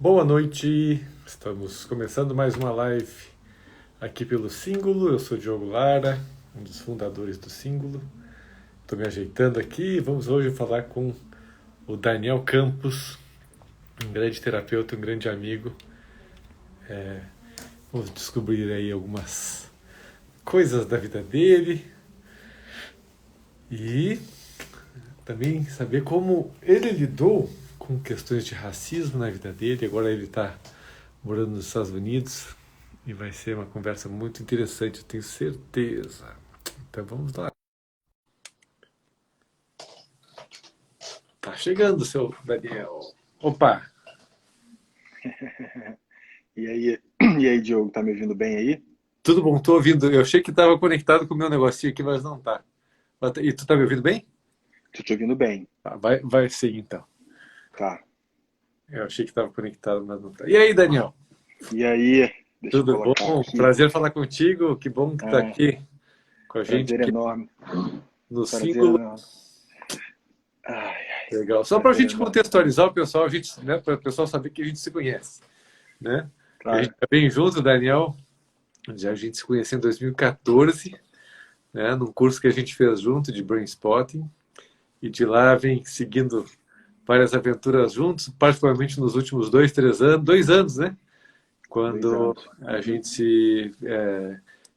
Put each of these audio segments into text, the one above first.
Boa noite, estamos começando mais uma live aqui pelo Símbolo. Eu sou Diogo Lara, um dos fundadores do Símbolo. Estou me ajeitando aqui e vamos hoje falar com o Daniel Campos, um grande terapeuta, um grande amigo. Vamos descobrir aí algumas coisas da vida dele e também saber como ele lidou com questões de racismo na vida dele. Agora ele está morando nos Estados Unidos e vai ser uma conversa muito interessante, eu tenho certeza. Então vamos lá. Tá chegando, seu Daniel. Opa, E aí, Diogo, tá me ouvindo bem aí? tudo bom? Tô ouvindo. Eu achei que estava conectado com o meu negocinho aqui, mas não tá. E tu tá me ouvindo bem? Tô te ouvindo bem, Tá, vai sim, então. tá. Eu achei que estava conectado, mas não tá. E aí, Daniel? E aí, deixa eu Tudo colocar bom? aqui. Prazer falar contigo. Que bom que tá Ah, aqui com a gente prazer aqui enorme, no prazer símbolo. enorme. Ai, Legal. Só para a prazer gente enorme. contextualizar o pessoal, a gente, né, para o pessoal saber que a gente se conhece, né? Que a gente Claro, está bem junto, Daniel. Já a gente se conheceu em 2014, né, num curso que a gente fez junto de Brain Spotting, e de lá vem seguindo várias aventuras juntos, particularmente nos últimos 2, 3 anos, 2 anos, né? dois Quando anos. a gente se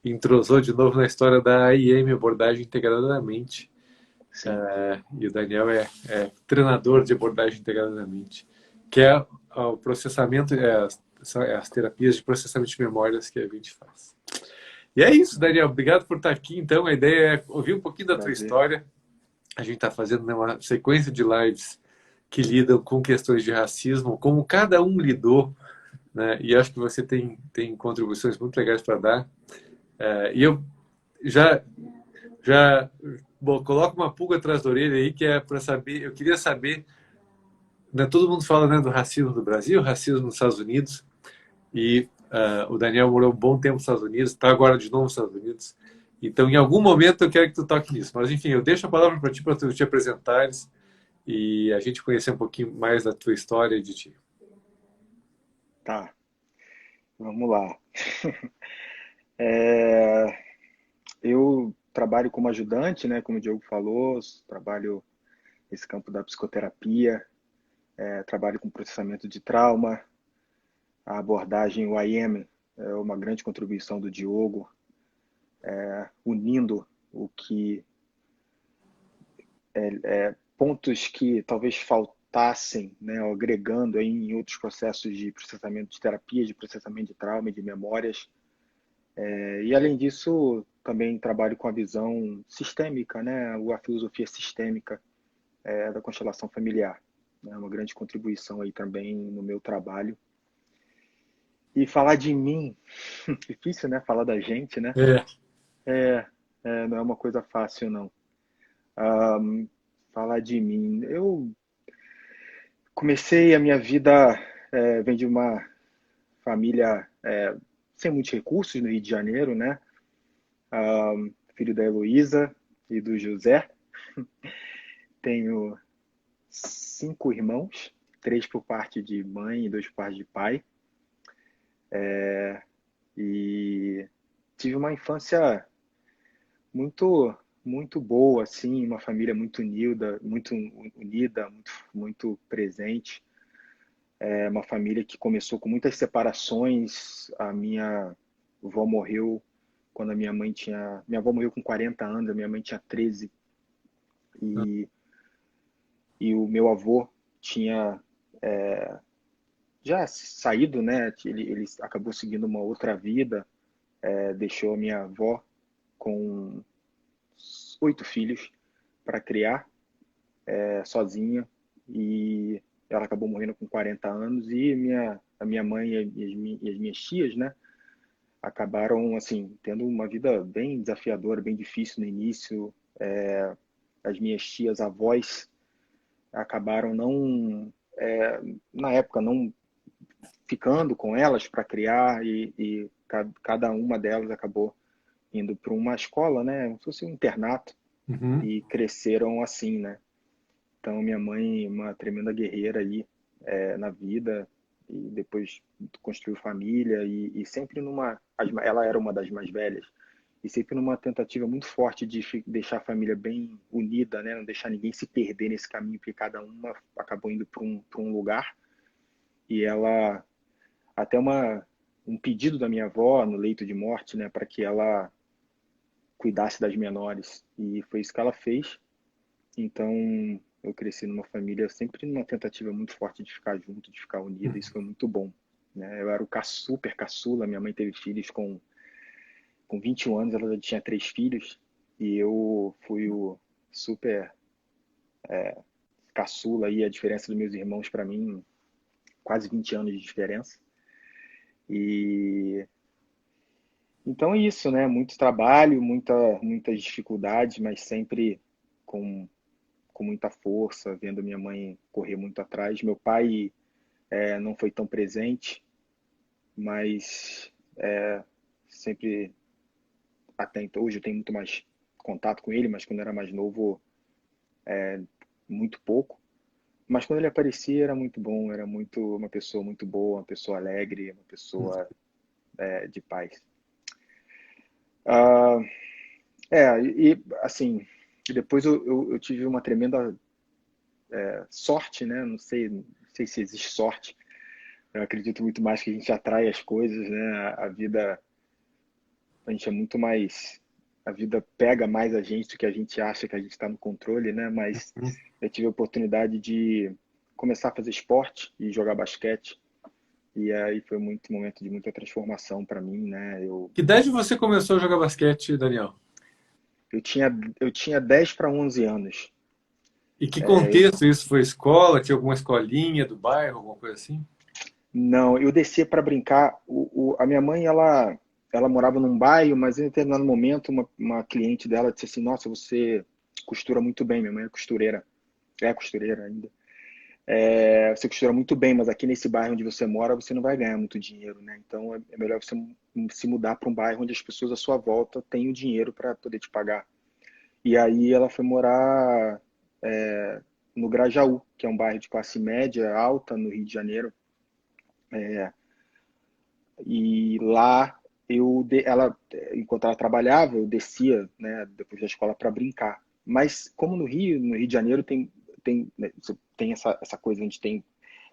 entrosou de novo na história da AIM, abordagem integrada da mente. Sim, E o Daniel é treinador de abordagem integrada da mente, que é o processamento, são as terapias de processamento de memórias que a gente faz. E é isso, Daniel. Obrigado por estar aqui. Então, a ideia é ouvir um pouquinho da tua prazer. história. A gente está fazendo, né, uma sequência de lives que lidam com questões de racismo, como cada um lidou, né? E acho que você tem contribuições muito legais para dar. E eu já já bom, coloco uma pulga atrás da orelha aí que é para saber. Eu queria saber, né, todo mundo fala, né, do racismo no Brasil, racismo nos Estados Unidos. E o Daniel morou um bom tempo nos Estados Unidos, está agora de novo nos Estados Unidos. Então, em algum momento, eu quero que tu toque nisso. Mas, enfim, eu deixo a palavra para ti, para tu te apresentares e a gente conhecer um pouquinho mais da tua história e de ti. Tá, vamos lá. É, eu trabalho como ajudante, né? Como o Diogo falou, trabalho nesse campo da psicoterapia, trabalho com processamento de trauma, a abordagem YM é uma grande contribuição do Diogo, unindo o que pontos que talvez faltassem, né, ou agregando aí em outros processos de processamento de terapia, de processamento de trauma e de memórias. E além disso, também trabalho com a visão sistêmica, né, a filosofia sistêmica da constelação familiar. É uma grande contribuição aí também no meu trabalho. E falar de mim, difícil, né? Falar da gente, né? É, É, não é uma coisa fácil, não. Ah, falar de mim. Eu comecei a minha vida, vem de uma família sem muitos recursos no Rio de Janeiro, né? Filho da Heloísa e do José. Tenho 5 irmãos, 3 por parte de mãe e 2 por parte de pai. E tive uma infância muito muito boa, assim, uma família muito unida, muito presente. É uma família que começou com muitas separações. A minha avó morreu quando a minha mãe tinha. Minha avó morreu com 40 anos, a minha mãe tinha 13. E, e o meu avô tinha já saído, né? Ele acabou seguindo uma outra vida, deixou a minha avó com 8 filhos para criar, sozinha. E ela acabou morrendo com 40 anos. E a minha mãe e as minhas tias, né? Acabaram assim tendo uma vida bem desafiadora, bem difícil no início. As minhas tias avós acabaram não, na época, não ficando com elas para criar. E cada uma delas acabou indo para uma escola, né, como se fosse um internato. uhum, E cresceram assim, né. Então minha mãe, uma tremenda guerreira aí, na vida, e depois construiu família e sempre ela era uma das mais velhas e sempre numa tentativa muito forte de deixar a família bem unida, né? Não deixar ninguém se perder nesse caminho, porque cada uma acabou indo para um lugar. E ela, até um pedido da minha avó no leito de morte, né, para que ela cuidasse das menores. E foi isso que ela fez. Então, eu cresci numa família sempre numa tentativa muito forte de ficar junto, de ficar unida. Isso foi muito bom, né? Eu era o super caçula, minha mãe teve filhos com 21 anos, ela já tinha 3 filhos, e eu fui o super caçula, e a diferença dos meus irmãos para mim, quase 20 anos de diferença. E então é isso, né? Muito trabalho, muitas dificuldades, mas sempre com, com muita força, vendo minha mãe correr muito atrás. Meu pai não foi tão presente, mas sempre, até então, hoje eu tenho muito mais contato com ele, mas quando eu era mais novo, muito pouco. Mas quando ele aparecia era muito bom, era uma pessoa muito boa, uma pessoa alegre, uma pessoa de paz. Ah, assim, depois eu tive uma tremenda sorte, né? Não sei se existe sorte. Eu acredito muito mais que a gente atrai as coisas, né? A vida, a gente é muito mais, a vida pega mais a gente do que a gente acha que a gente está no controle, né? Mas eu tive a oportunidade de começar a fazer esporte e jogar basquete. E aí foi muito momento de muita transformação para mim, né? Que idade você começou a jogar basquete, Daniel? Eu tinha, eu tinha 10 para 11 anos. E que Eu contexto isso foi? Escola? Tinha alguma escolinha do bairro, alguma coisa assim? Não, eu descia para brincar. A minha mãe, ela morava num bairro, mas em determinado momento, uma cliente dela disse assim: Nossa, você costura muito bem. Minha mãe é costureira ainda. Você costura muito bem, mas aqui nesse bairro onde você mora, você não vai ganhar muito dinheiro, né? Então é melhor você se mudar para um bairro onde as pessoas à sua volta têm o dinheiro para poder te pagar. E aí ela foi morar no Grajaú, que é um bairro de classe média alta no Rio de Janeiro. E lá enquanto ela trabalhava, eu descia, né, depois da escola para brincar. Mas como no Rio de Janeiro tem essa coisa onde tem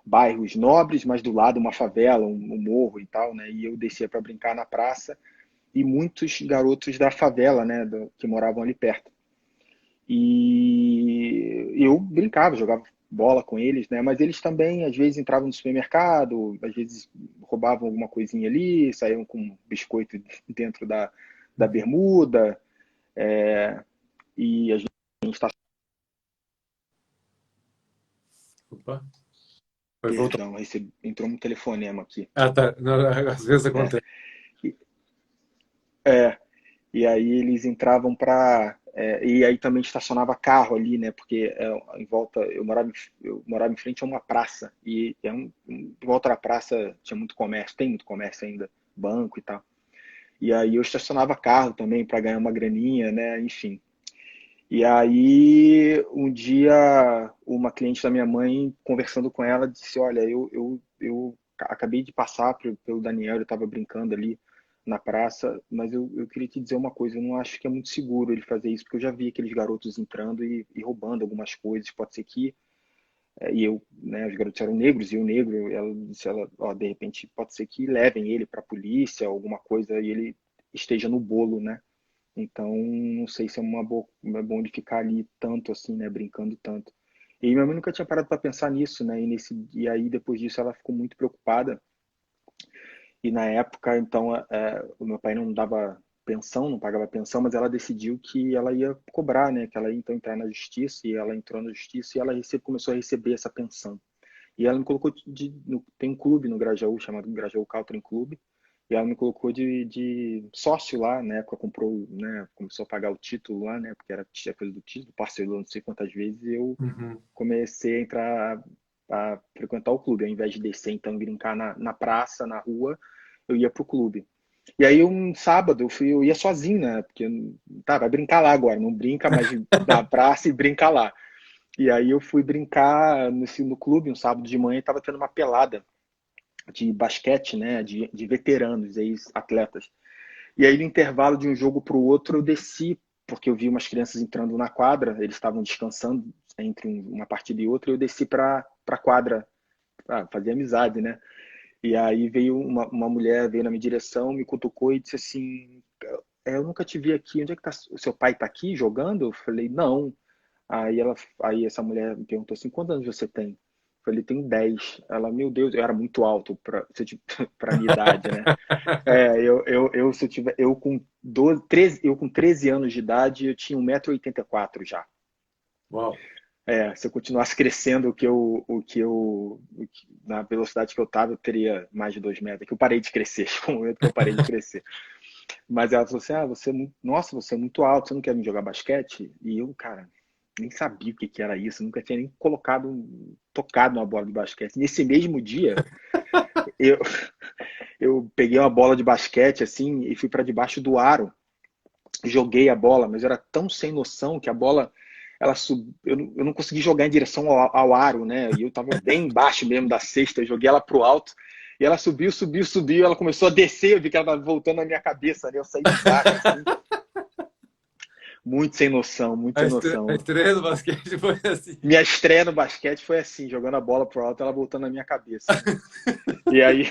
bairros nobres, mas do lado uma favela, um morro e tal, né? E eu descia para brincar na praça e muitos garotos da favela, né, que moravam ali perto. E eu brincava, jogava bola com eles, né? Mas eles também, às vezes, entravam no supermercado, às vezes roubavam alguma coisinha ali, saíam com biscoito dentro da bermuda, e a gente está. Opa, vai voltar. Perdão, entrou um telefonema aqui. Ah, tá. Não, às vezes É, acontece. e, é, e aí eles entravam para. E aí também estacionava carro ali, né? Porque em volta, eu morava em frente a uma praça. E em volta da praça tinha muito comércio, tem muito comércio ainda, banco e tal. E aí eu estacionava carro também para ganhar uma graninha, né? Enfim. E aí um dia uma cliente da minha mãe, conversando com ela, disse: Olha, eu acabei de passar pelo Daniel, eu estava brincando ali na praça, mas eu queria te dizer uma coisa, eu não acho que é muito seguro ele fazer isso, porque eu já vi aqueles garotos entrando e roubando algumas coisas, pode ser que, e eu, né, os garotos eram negros, e o negro, ela disse, ó, de repente pode ser que levem ele para a polícia, alguma coisa, e ele esteja no bolo, né? Então, não sei se é bom de ficar ali tanto assim, né, brincando tanto. E minha mãe nunca tinha parado para pensar nisso, né? E aí depois disso ela ficou muito preocupada. E na época, então, o meu pai não dava pensão, não pagava pensão, mas ela decidiu que ela ia cobrar, né? Que ela ia então entrar na justiça e ela entrou na justiça e ela começou a receber essa pensão. E ela me colocou tem um clube no Grajaú chamado Grajaú Country Club. E ela me colocou de sócio lá, né? Época comprou, né? Começou a pagar o título lá, né? Porque era a coisa do título, parcelou não sei quantas vezes. E eu Uhum. comecei a entrar a frequentar o clube. Ao invés de descer, então, brincar na praça, na rua, eu ia pro clube. E aí um sábado eu ia sozinho, né? Porque tá, vai brincar lá agora, não brinca mais na praça e brinca lá. E aí eu fui brincar no clube um sábado de manhã e tava tendo uma pelada. de basquete, né, de veteranos, ex-atletas. E aí, no intervalo de um jogo para o outro, eu desci, porque eu vi umas crianças entrando na quadra, eles estavam descansando entre uma partida e outra, e eu desci para a quadra, fazer amizade, né? E aí veio uma mulher, veio na minha direção, me cutucou e disse assim, eu nunca te vi aqui, onde é que tá? O seu pai tá aqui jogando? Eu falei, não. Aí essa mulher me perguntou assim, quantos anos você tem? Eu falei, tenho 10. Ela, meu Deus, eu era muito alto para minha idade, né? Se eu tiver, eu com 12, 13, eu com 13 anos de idade, eu tinha 1,84 m já. Uau. Se eu continuasse crescendo na velocidade que eu estava, eu teria mais de 2 metros. É que eu parei de crescer, chegou um momento que eu parei de crescer. Mas ela falou assim, nossa, você é muito alto, você não quer me jogar basquete? E eu, cara, nem sabia o que que era isso, nunca tinha nem tocado uma bola de basquete. Nesse mesmo dia, eu, eu peguei uma bola de basquete assim e fui para debaixo do aro, joguei a bola, mas eu era tão sem noção que a bola eu não consegui jogar em direção ao aro, né? E eu tava bem embaixo mesmo da cesta, eu joguei ela pro alto e ela subiu, subiu, subiu, ela começou a descer, eu vi que ela tava voltando na minha cabeça, né? Eu saí de baixo assim, muito sem noção, muito sem A noção. estreia do basquete foi assim. Minha estreia no basquete foi assim, jogando a bola pro alto, ela voltando na minha cabeça, né? E aí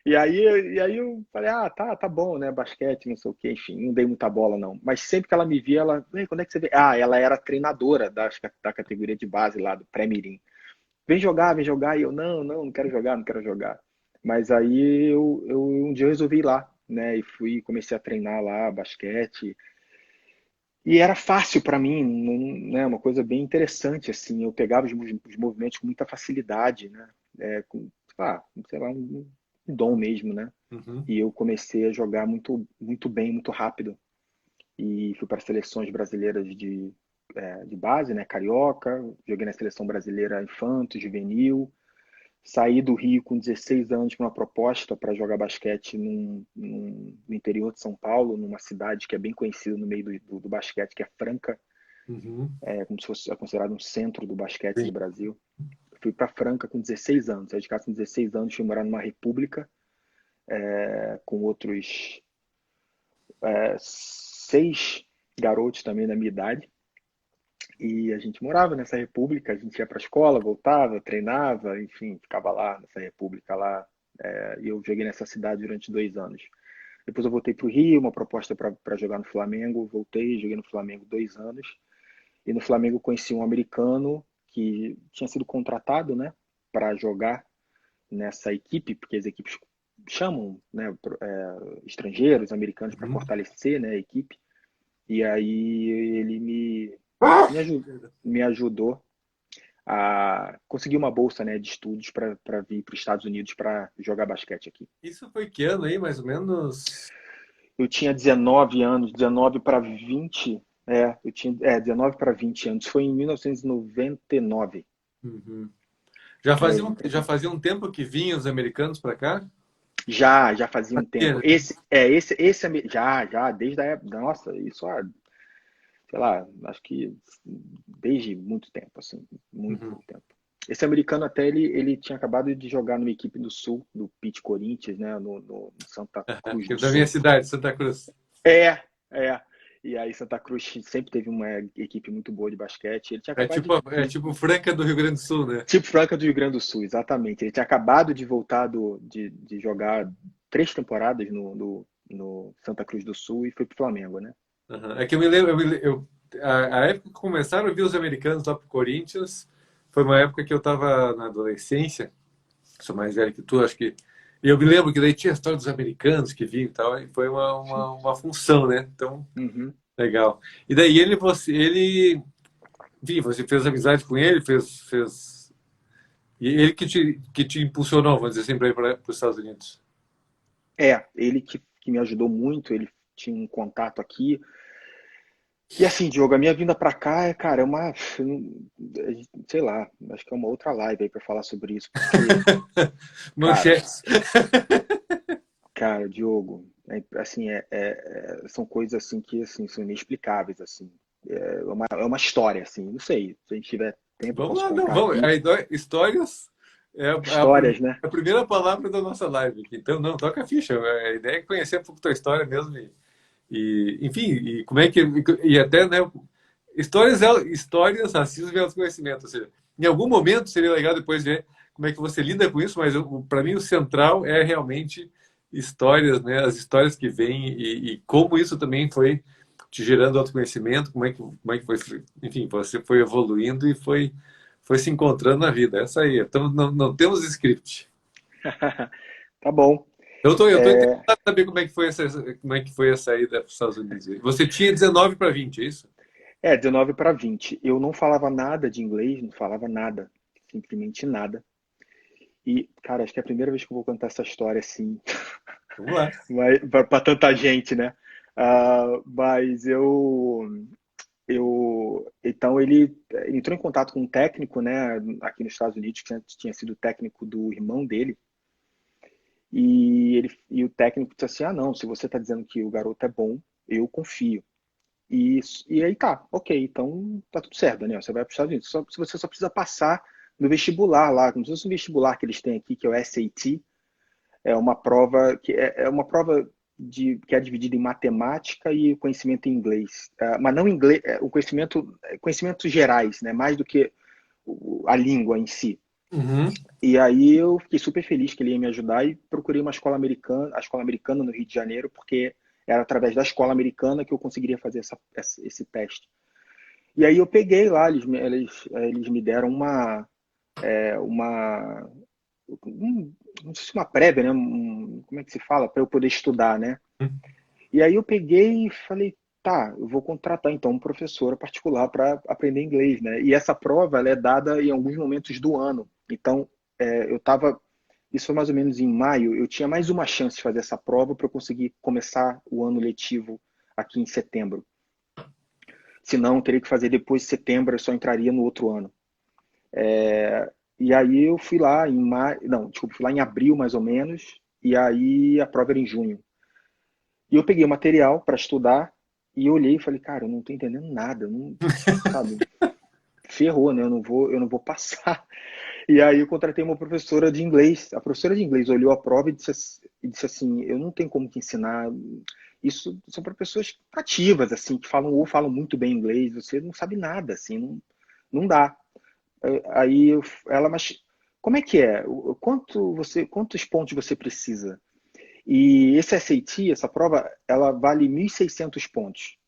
e aí eu falei, tá bom, né? Basquete, não sei o quê, enfim, não dei muita bola, não. Mas sempre que ela me via, quando é que você vê? Ela era treinadora da categoria de base lá, do pré-mirim. Vem jogar, e eu, não quero jogar, não quero jogar. Mas aí um dia eu resolvi ir lá, né? E comecei a treinar lá, basquete. E era fácil para mim, né? Uma coisa bem interessante, assim. Eu pegava os movimentos com muita facilidade, né? Sei lá, um dom mesmo, né? Uhum. E eu comecei a jogar muito, muito bem, muito rápido. E fui para as seleções brasileiras de base, né? Carioca, joguei na seleção brasileira infanto, juvenil. Saí do Rio com 16 anos com uma proposta para jogar basquete no interior de São Paulo, numa cidade que é bem conhecida no meio do basquete, que é Franca, Uhum. como se fosse considerado um centro do basquete Sim. do Brasil. Fui para Franca com 16 anos. Saí de casa com 16 anos, fui morar numa república com outros 6 garotos também da minha idade. E a gente morava nessa república, a gente ia para a escola, voltava, treinava, enfim, ficava lá nessa república lá. E eu joguei nessa cidade durante 2 anos. Depois eu voltei para o Rio, uma proposta para jogar no Flamengo. Voltei, joguei no Flamengo 2 anos. E no Flamengo conheci um americano que tinha sido contratado, né, para jogar nessa equipe, porque as equipes chamam, né, estrangeiros, americanos para Uhum. fortalecer, né, a equipe. E aí ele me ajudou a conseguir uma bolsa, né, de estudos para vir para os Estados Unidos para jogar basquete aqui. Isso foi que ano aí, mais ou menos? Eu tinha 19 anos, 19 para 20, eu tinha 19 para 20 anos. Foi em 1999. Uhum. É, Já fazia um tempo que vinham os americanos para cá? já fazia um Fazia, tempo. né? Já, desde a época, nossa, isso há, sei lá, acho que desde muito tempo, assim, muito, Uhum. muito tempo. Esse americano até ele tinha acabado de jogar numa equipe do Sul, do Pete Corinthians, né, no Santa Cruz Que é do da minha Sul. cidade, Santa Cruz. É, é. E aí Santa Cruz sempre teve uma equipe muito boa de basquete. Ele tinha acabado É tipo Franca do Rio Grande do Sul, né? tipo Franca do Rio Grande do Sul, exatamente. Ele tinha acabado de voltar de jogar 3 temporadas no Santa Cruz do Sul e foi pro Flamengo, né? Uhum. É que eu me lembro, a época que começaram a vir os americanos lá pro Corinthians, foi uma época que eu estava na adolescência, sou mais velho que tu, acho que. E eu me lembro que daí tinha a história dos americanos que vinham e tal, e foi uma função, né? Então, Uhum. legal. E daí enfim, você fez amizade com ele, fez. E ele que te impulsionou, vamos dizer assim, para ir para os Estados Unidos. Ele que me ajudou muito, ele tinha um contato aqui. E assim, Diogo, a minha vinda pra cá cara, sei lá, acho que é uma outra live aí pra falar sobre isso, porque, cara, Manchetes. cara, Diogo, assim, são coisas assim que assim, são inexplicáveis, assim. É uma história, assim, não sei, se a gente tiver tempo eu Vamos posso lá, não, contar vamos. aqui. Histórias. É Histórias, né? a primeira palavra da nossa live aqui. Então, não, toca a ficha. A ideia é conhecer um pouco tua história mesmo. Enfim, e como é que. E até, né? Histórias, racismo e autoconhecimento. Ou seja, em algum momento seria legal depois ver como é que você lida com isso, mas para mim o central é realmente histórias, né? As histórias que vêm e como isso também foi te gerando autoconhecimento, como é que foi, enfim, você foi evoluindo e foi se encontrando na vida. Essa aí. Então, não temos script. Tá bom. Eu tô interessado em saber como é que foi essa ida para os Estados Unidos. Você tinha 19 para 20, é isso? 19 para 20. Eu não falava nada de inglês, não falava nada, simplesmente nada. E, cara, acho que é a primeira vez que eu vou contar essa história assim, Vamos lá. para tanta gente, né? Mas então ele entrou em contato com um técnico, né, aqui nos Estados Unidos, que tinha sido técnico do irmão dele, e o técnico disse assim: ah, não, se você está dizendo que o garoto é bom, eu confio. E aí tá, ok, então tá tudo certo, Daniel, você vai para os Estados Unidos. Você só precisa passar no vestibular lá, como se fosse um vestibular que eles têm aqui, que é o SAT. É uma prova é uma prova que é dividida em matemática e conhecimento em inglês. Mas não inglês, o conhecimentos gerais, né? Mais do que a língua em si. Uhum. E aí eu fiquei super feliz que ele ia me ajudar e procurei uma escola americana, a escola americana no Rio de Janeiro, porque era através da escola americana que eu conseguiria fazer esse teste. E aí eu peguei lá, eles me deram uma não sei se uma prévia, né? Como é que se fala? Para eu poder estudar, né? E aí eu peguei e falei, tá, eu vou contratar então uma professora particular para aprender inglês, né? E essa prova ela é dada em alguns momentos do ano. Então, eu estava, isso foi mais ou menos em maio, eu tinha mais uma chance de fazer essa prova para eu conseguir começar o ano letivo aqui em setembro. Senão, eu teria que fazer depois de setembro, eu só entraria no outro ano. E aí eu fui lá em maio, não, desculpa, fui lá em abril mais ou menos, e aí a prova era em junho. E eu peguei o material para estudar e olhei e falei, cara, eu não tô entendendo nada, não, sabe? Ferrou, né? Eu não vou passar. E aí eu contratei uma professora de inglês. A professora de inglês olhou a prova e disse assim, eu não tenho como te ensinar. Isso são para pessoas ativas, assim, que falam muito bem inglês. Você não sabe nada, assim, não dá. Mas como é que é? Quantos pontos você precisa? E esse SAT, essa prova, ela vale 1.600 pontos.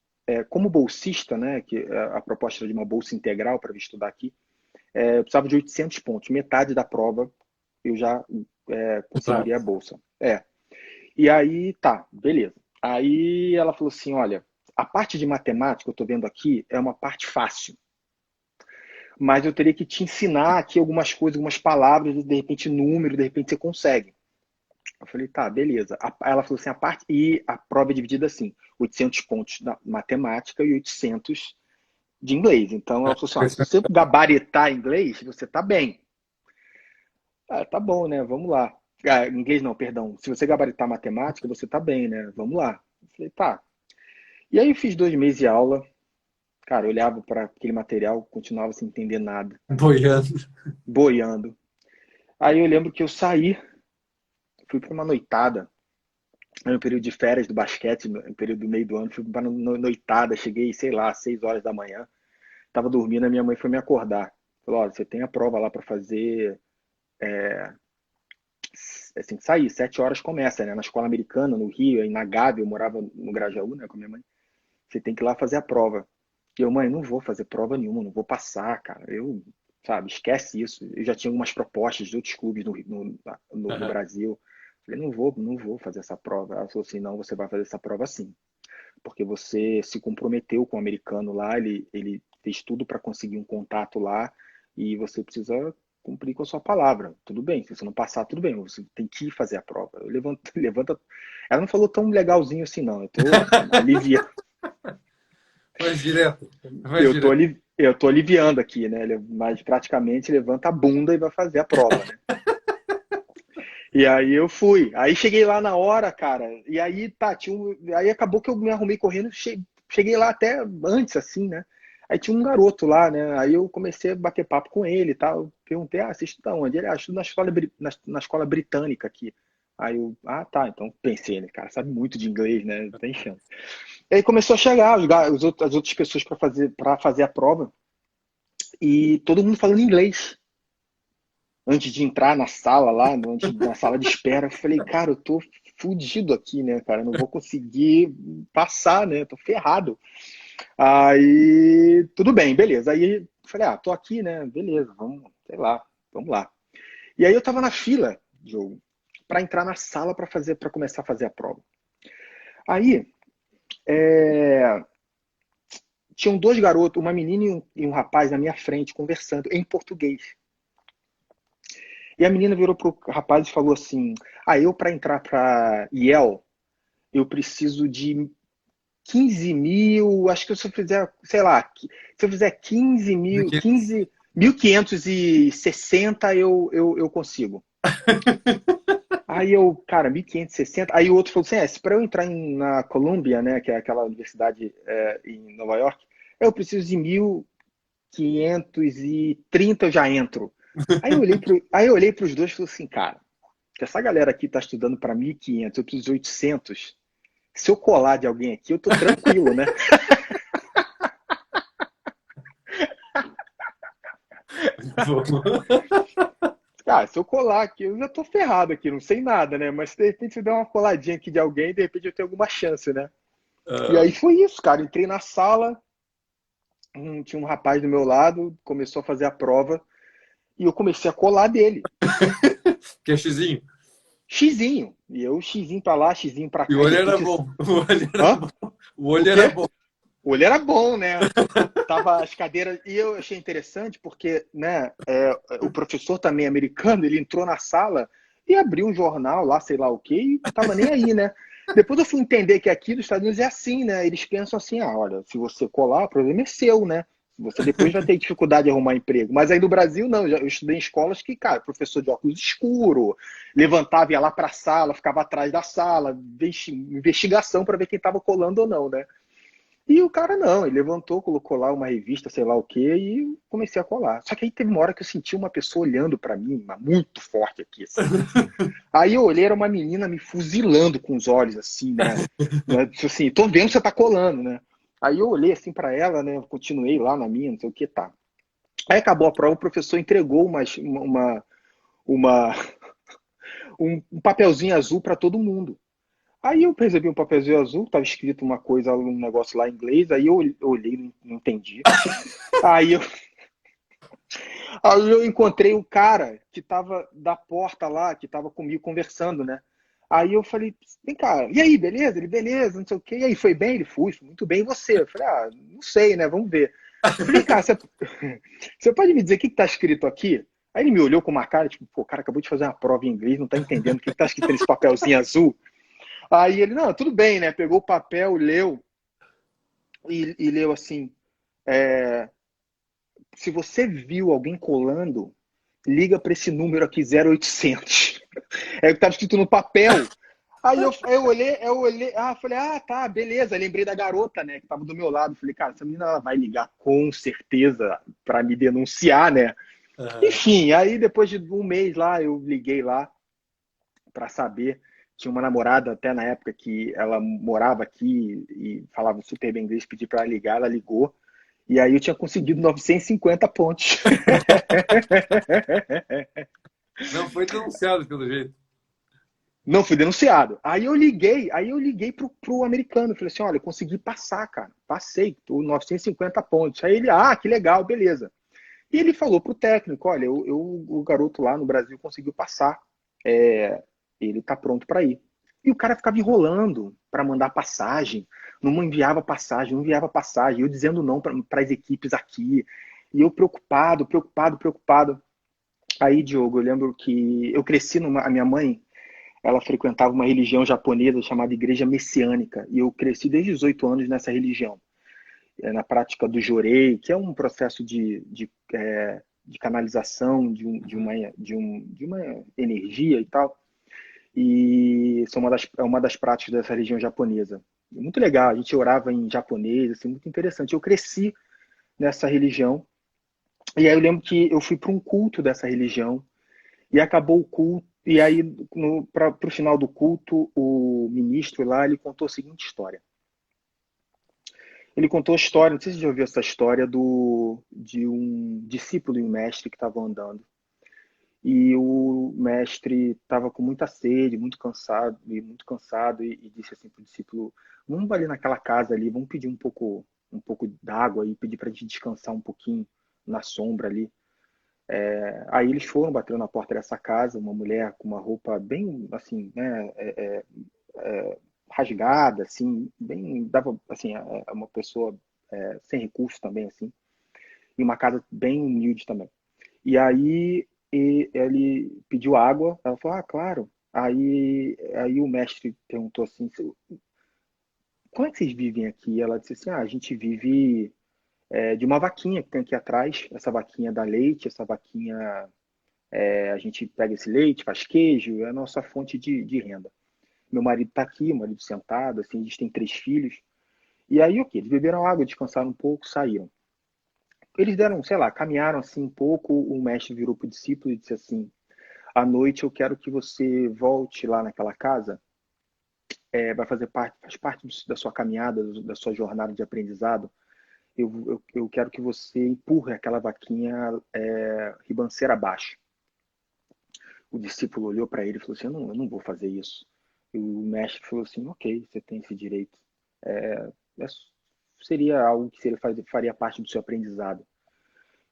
Como bolsista, né, que a proposta era de uma bolsa integral para vir estudar aqui, eu precisava de 800 pontos. Metade da prova eu já Tá. conseguiria a bolsa. E aí, tá, beleza. Aí ela falou assim, olha, a parte de matemática, eu estou vendo aqui, é uma parte fácil. Mas eu teria que te ensinar aqui algumas coisas, algumas palavras, de repente número, de repente você consegue. Eu falei, tá, beleza. Ela falou assim, a prova é dividida assim, 800 pontos da matemática e 800 de inglês. Então ela falou assim, ó, se você gabaritar inglês, você tá bem. Tá bom, né? Vamos lá. Inglês não, perdão. Se você gabaritar matemática, você tá bem, né? Vamos lá. Eu falei, tá. E aí eu fiz 2 meses de aula. Cara, eu olhava para aquele material, continuava sem entender nada, Boiando. boiando. Aí eu lembro que eu saí, fui para uma noitada, no período de férias do basquete, no período do meio do ano, fui para uma noitada, cheguei, sei lá, 6 horas da manhã, tava dormindo, a minha mãe foi me acordar. Falou, olha, você tem a prova lá para fazer, assim que sair, 7 horas começa, né? Na escola americana, no Rio, na Gávea, eu morava no Grajaú, né, com a minha mãe. Você tem que ir lá fazer a prova. E eu, mãe, não vou fazer prova nenhuma, não vou passar, cara. Sabe, esquece isso. Eu já tinha algumas propostas de outros clubes no Aham. Brasil. Falei, não vou fazer essa prova. Ela falou assim, não, você vai fazer essa prova sim. Porque você se comprometeu com o americano lá, ele fez tudo para conseguir um contato lá e você precisa cumprir com a sua palavra. Tudo bem, se você não passar, tudo bem, você tem que ir fazer a prova. Eu levanta. Ela não falou tão legalzinho assim, não. Eu tô aliviando. Vai direto. Vai Eu tô, direto. eu tô aliviando aqui, né? Mas praticamente levanta a bunda e vai fazer a prova, né? E aí eu fui. Aí cheguei lá na hora, cara. E aí, tá, aí acabou que eu me arrumei correndo. Cheguei lá até antes, assim, né? Aí tinha um garoto lá, né? Aí eu comecei a bater papo com ele e tal. Perguntei, você estuda onde? Ele, estudo na escola britânica aqui. Aí eu, tá, então pensei, né, cara, sabe muito de inglês, né? Não tem chance. E aí começou a chegar as outras pessoas para fazer a prova e todo mundo falando inglês. Antes de entrar na sala lá, na sala de espera, eu falei, cara, eu tô fudido aqui, né, cara? Eu não vou conseguir passar, né? Eu tô ferrado. Aí, tudo bem, beleza. Aí, eu falei, tô aqui, né? Beleza, vamos, sei lá, vamos lá. E aí eu tava na fila, Diogo, para entrar na sala para começar a fazer a prova. Aí, tinham dois garotos, uma menina e um rapaz na minha frente, conversando em português. E a menina virou pro rapaz e falou assim: eu para entrar para Yale, eu preciso de 15 mil, acho que se eu fizer, sei lá, se eu fizer 15 mil, 15, 1560 eu consigo. Aí eu, cara, 1560. Aí o outro falou assim: para eu entrar na Columbia, né, que é aquela universidade em Nova York, eu preciso de 1530 eu já entro. Aí eu olhei para os dois e falei assim, cara, que essa galera aqui tá estudando para 1500, eu preciso de 800. Se eu colar de alguém aqui, eu tô tranquilo, né? Cara, se eu colar aqui, eu já tô ferrado aqui, não sei nada, né? Mas de repente se eu der uma coladinha aqui de alguém, de repente eu tenho alguma chance, né? E aí foi isso, cara. Entrei na sala, tinha um rapaz do meu lado, começou a fazer a prova, e eu comecei a colar dele. Que é xizinho. Xizinho. E eu, xizinho pra lá, xizinho pra E o cá, e de olho era repente. bom. O olho era Hã? bom. O O olho era quê? bom. O olho era bom, né? Tava as cadeiras. E eu achei interessante porque, né, o professor também americano, ele entrou na sala e abriu um jornal lá, sei lá o quê, e tava nem aí, né? Depois eu fui entender que aqui nos Estados Unidos é assim, né? Eles pensam assim, olha, se você colar, o problema é seu, né? Você depois vai ter dificuldade de arrumar emprego. Mas aí no Brasil, não. Eu estudei em escolas que, cara, professor de óculos escuro, levantava, ia lá para a sala, ficava atrás da sala, investigação para ver quem estava colando ou não, né? E o cara não, ele levantou, colocou lá uma revista, sei lá o quê, e comecei a colar. Só que aí teve uma hora que eu senti uma pessoa olhando para mim, mas muito forte aqui, assim. Aí eu olhei, era uma menina me fuzilando com os olhos, assim, né? Tipo assim, tô vendo que você tá colando, né? Aí eu olhei assim para ela, né? Continuei lá na minha, não sei o que, tá. Aí acabou a prova, o professor entregou uma, um papelzinho azul para todo mundo. Aí eu percebi um papelzinho azul, tava escrito uma coisa, um negócio lá em inglês, aí eu olhei, não entendi. Aí eu, aí eu encontrei um cara que tava da porta lá, que tava comigo conversando, né? Aí eu falei, vem cá, e aí, beleza? Ele, beleza, não sei o quê. E aí, foi bem? Ele, foi muito bem. E você? Eu falei, não sei, né? Vamos ver. Eu falei, cara, você pode me dizer o que tá escrito aqui? Aí ele me olhou com uma cara, tipo, pô, o cara acabou de fazer uma prova em inglês, não tá entendendo o que tá escrito nesse papelzinho azul. Aí ele, não, tudo bem, né? Pegou o papel, leu e leu assim: é, se você viu alguém colando, liga para esse número aqui, 0800. É o que estava escrito no papel. Aí eu olhei, falei, tá, beleza. Lembrei da garota, né, que estava do meu lado. Falei, cara, essa menina ela vai ligar com certeza para me denunciar, né? Uhum. Enfim, aí depois de um mês lá, eu liguei lá para saber. Tinha uma namorada até na época que ela morava aqui e falava super bem inglês, pedi para ela ligar, ela ligou. E aí eu tinha conseguido 950 pontos. Não foi denunciado pelo jeito. Não fui denunciado. Aí eu liguei pro americano, falei assim, olha, eu consegui passar, cara. Passei, tô 950 pontos. Aí ele, que legal, beleza. E ele falou pro técnico, olha, o garoto lá no Brasil conseguiu passar. Ele tá pronto para ir. E o cara ficava enrolando para mandar passagem, não enviava passagem, não enviava passagem, eu dizendo não para as equipes aqui. E eu preocupado, preocupado, preocupado. Aí, Diogo, eu lembro que eu cresci a minha mãe, ela frequentava uma religião japonesa chamada Igreja Messiânica, e eu cresci desde os 8 anos nessa religião, na prática do jorei, que é um processo de canalização de uma energia e tal, e são uma das práticas dessa religião japonesa. Muito legal, a gente orava em japonês, assim, muito interessante. Eu cresci nessa religião. E aí eu lembro que eu fui para um culto dessa religião e acabou o culto. E aí, para o final do culto, o ministro lá, ele contou a seguinte história. Ele contou a história, não sei se você já ouviu essa história de um discípulo e um mestre que estavam andando. E o mestre estava com muita sede, muito cansado, e disse assim para o discípulo: vamos ali naquela casa ali, vamos pedir um pouco d'água e pedir para a gente descansar um pouquinho na sombra ali. Aí eles foram, bateram na porta dessa casa, uma mulher com uma roupa bem assim, né, rasgada, assim, bem, dava assim, uma pessoa sem recursos também, assim, e uma casa bem humilde também. E aí ele pediu água, ela falou, ah, claro. Aí o mestre perguntou assim, como é que vocês vivem aqui? Ela disse assim, ah, a gente vive de uma vaquinha que tem aqui atrás, essa vaquinha dá leite, essa vaquinha, a gente pega esse leite, faz queijo, é a nossa fonte de renda. Meu marido está aqui, o marido sentado, assim, a gente tem 3 filhos. E aí, o que? Eles beberam água, descansaram um pouco, saíram. Eles deram, sei lá, caminharam assim um pouco, o mestre virou para o discípulo e disse assim, à noite eu quero que você volte lá naquela casa, vai fazer parte, faz parte da sua caminhada, da sua jornada de aprendizado. Eu quero que você empurre aquela vaquinha ribanceira abaixo. O discípulo olhou para ele e falou assim, eu não vou fazer isso. E o mestre falou assim, ok, você tem esse direito. É, é, seria algo que faria parte do seu aprendizado.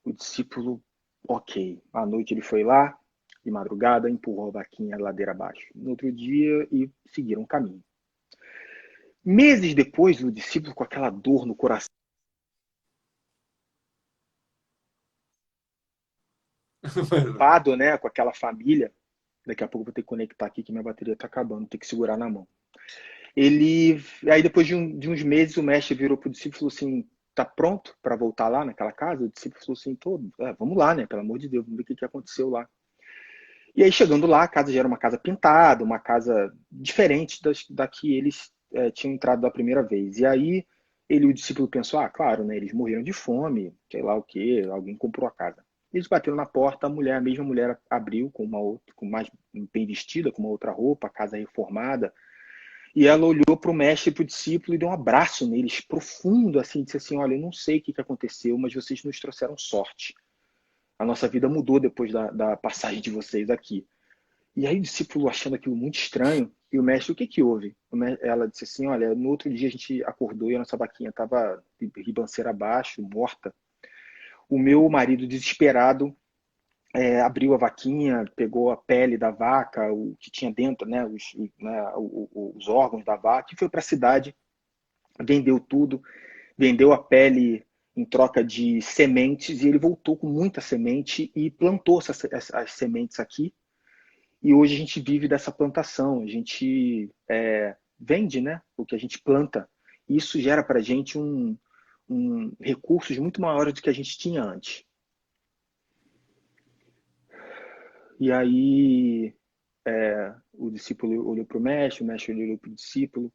O discípulo, ok. À noite ele foi lá, de madrugada, empurrou a vaquinha ladeira abaixo. No outro dia, e seguiram o caminho. Meses depois, o discípulo com aquela dor no coração, né, com aquela família, daqui a pouco eu vou ter que conectar aqui que minha bateria está acabando, tem que segurar na mão. Aí depois de uns meses, o mestre virou pro discípulo e falou assim, tá pronto para voltar lá naquela casa? O discípulo falou assim, vamos lá, né, pelo amor de Deus, vamos ver o que aconteceu lá. E aí, chegando lá, a casa já era uma casa pintada, uma casa diferente da que eles tinham entrado da primeira vez. E aí, o discípulo pensou, ah, claro, né, eles morreram de fome, sei lá o quê, alguém comprou a casa. Eles bateram na porta, a mesma mulher abriu com uma outra, com mais bem vestida, com uma outra roupa, a casa reformada, e ela olhou para o mestre e para o discípulo e deu um abraço neles, profundo, assim, disse assim, olha, eu não sei o que aconteceu, mas vocês nos trouxeram sorte. A nossa vida mudou depois da passagem de vocês aqui. E aí o discípulo achando aquilo muito estranho, e o mestre, o que que houve? Ela disse assim, olha, no outro dia a gente acordou e a nossa vaquinha estava ribanceira abaixo, morta. O meu marido, desesperado, abriu a vaquinha, pegou a pele da vaca, o que tinha dentro, né, os órgãos da vaca, e foi para a cidade, vendeu tudo, vendeu a pele em troca de sementes, e ele voltou com muita semente e plantou as sementes aqui. E hoje a gente vive dessa plantação, a gente vende, né, o que a gente planta. E isso gera para a gente recursos muito maiores do que a gente tinha antes. E aí o discípulo olhou para o mestre olhou para o discípulo.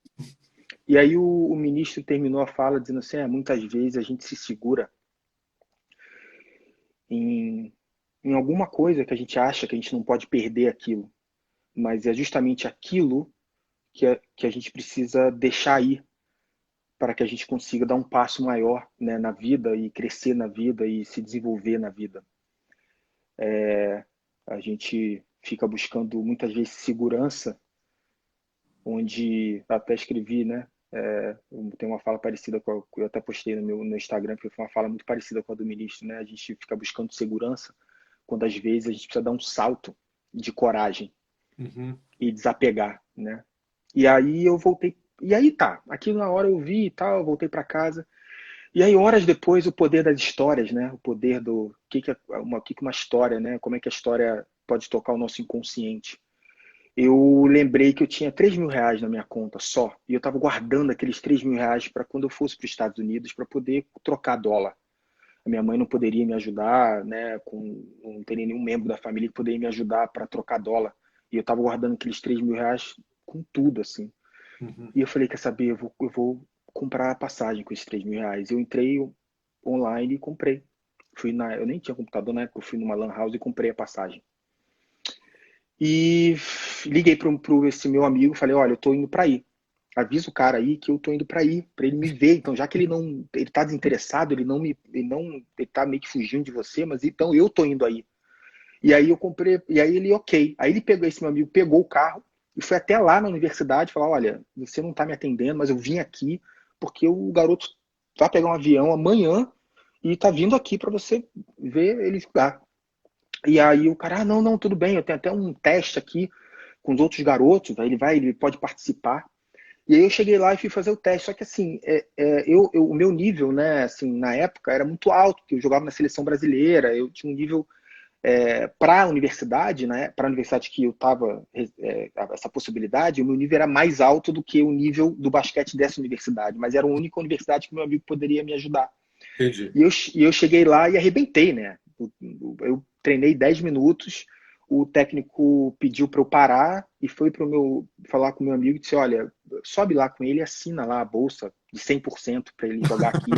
E aí o ministro terminou a fala dizendo assim, muitas vezes a gente se segura em, em alguma coisa que a gente acha que a gente não pode perder aquilo. Mas é justamente aquilo que a gente precisa deixar ir para que a gente consiga dar um passo maior, né, na vida e crescer na vida e se desenvolver na vida. A gente fica buscando muitas vezes segurança, onde até escrevi, né? Tem uma fala parecida com a que eu até postei no Instagram, que foi uma fala muito parecida com a do ministro, né? A gente fica buscando segurança quando às vezes a gente precisa dar um salto de coragem Uhum. e desapegar, né? E aí eu voltei, e aí tá, aquilo na hora eu vi e tal, eu voltei para casa. E aí, horas depois, o poder das histórias, né? O poder do que uma história, né? Como é que a história pode tocar o nosso inconsciente. Eu lembrei que eu tinha R$ 3.000 na minha conta só, e eu estava guardando aqueles R$ 3.000 para quando eu fosse para os Estados Unidos para poder trocar dólar. A minha mãe não poderia me ajudar, né? Não teria nenhum membro da família que poderia me ajudar para trocar dólar. E eu estava guardando aqueles R$ 3.000 com tudo, assim. Uhum. E eu falei, quer saber, eu vou comprar a passagem com esses R$ 3.000. Eu entrei, online e comprei. Eu nem tinha computador na época, eu fui numa lan house e comprei a passagem. E liguei pro esse meu amigo, falei, olha, eu tô indo para aí. Avisa o cara aí que eu tô indo para aí, para ele me ver. Então, já que ele tá desinteressado, ele tá meio que fugindo de você, mas então eu tô indo aí. E aí eu comprei, e aí ele, ok. Aí ele pegou, esse meu amigo pegou o carro e foi até lá na universidade falar, olha, você não tá me atendendo, mas eu vim aqui porque o garoto vai pegar um avião amanhã e tá vindo aqui para você ver ele jogar. E aí o cara, não, não, tudo bem, eu tenho até um teste aqui com os outros garotos, aí ele pode participar. E aí eu cheguei lá e fui fazer o teste, só que assim, o meu nível, né, assim, na época era muito alto, porque eu jogava na seleção brasileira, eu tinha um nível para a universidade, né, para a universidade que eu estava, essa possibilidade, o meu nível era mais alto do que o nível do basquete dessa universidade, mas era a única universidade que meu amigo poderia me ajudar. Entendi. E eu cheguei lá e arrebentei, né? Eu treinei 10 minutos, o técnico pediu para eu parar e foi para falar com o meu amigo e disse, olha, sobe lá com ele e assina lá a bolsa de 100% para ele jogar aqui,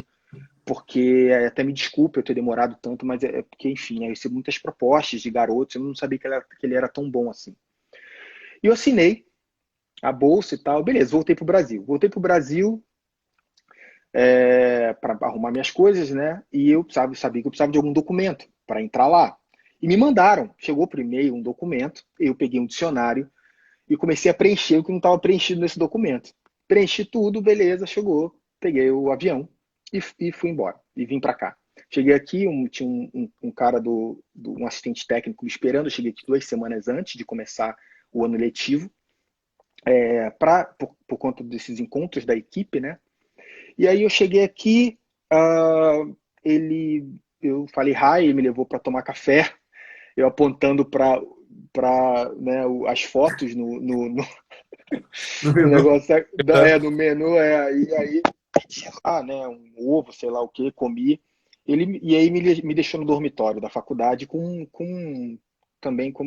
porque até me desculpe eu ter demorado tanto, mas é porque, enfim, eu recebi muitas propostas de garotos, eu não sabia que ele era tão bom assim. E eu assinei a bolsa e tal, beleza, voltei para o Brasil. Voltei para o Brasil, para arrumar minhas coisas, né? E eu sabia que eu precisava de algum documento para entrar lá. E me mandaram, chegou por e-mail um documento, eu peguei um dicionário e comecei a preencher o que não estava preenchido nesse documento. Preenchi tudo, beleza, chegou, peguei o avião e fui embora, e vim para cá. Cheguei aqui, tinha um cara um assistente técnico me esperando, eu cheguei aqui 2 semanas antes de começar o ano letivo, por conta desses encontros da equipe, né? E aí eu cheguei aqui, eu falei hi, ele me levou para tomar café, eu apontando para né, as fotos No no menu. negócio no menu, e aí né, um ovo, sei lá o que, comi. E aí me deixou no dormitório da faculdade também com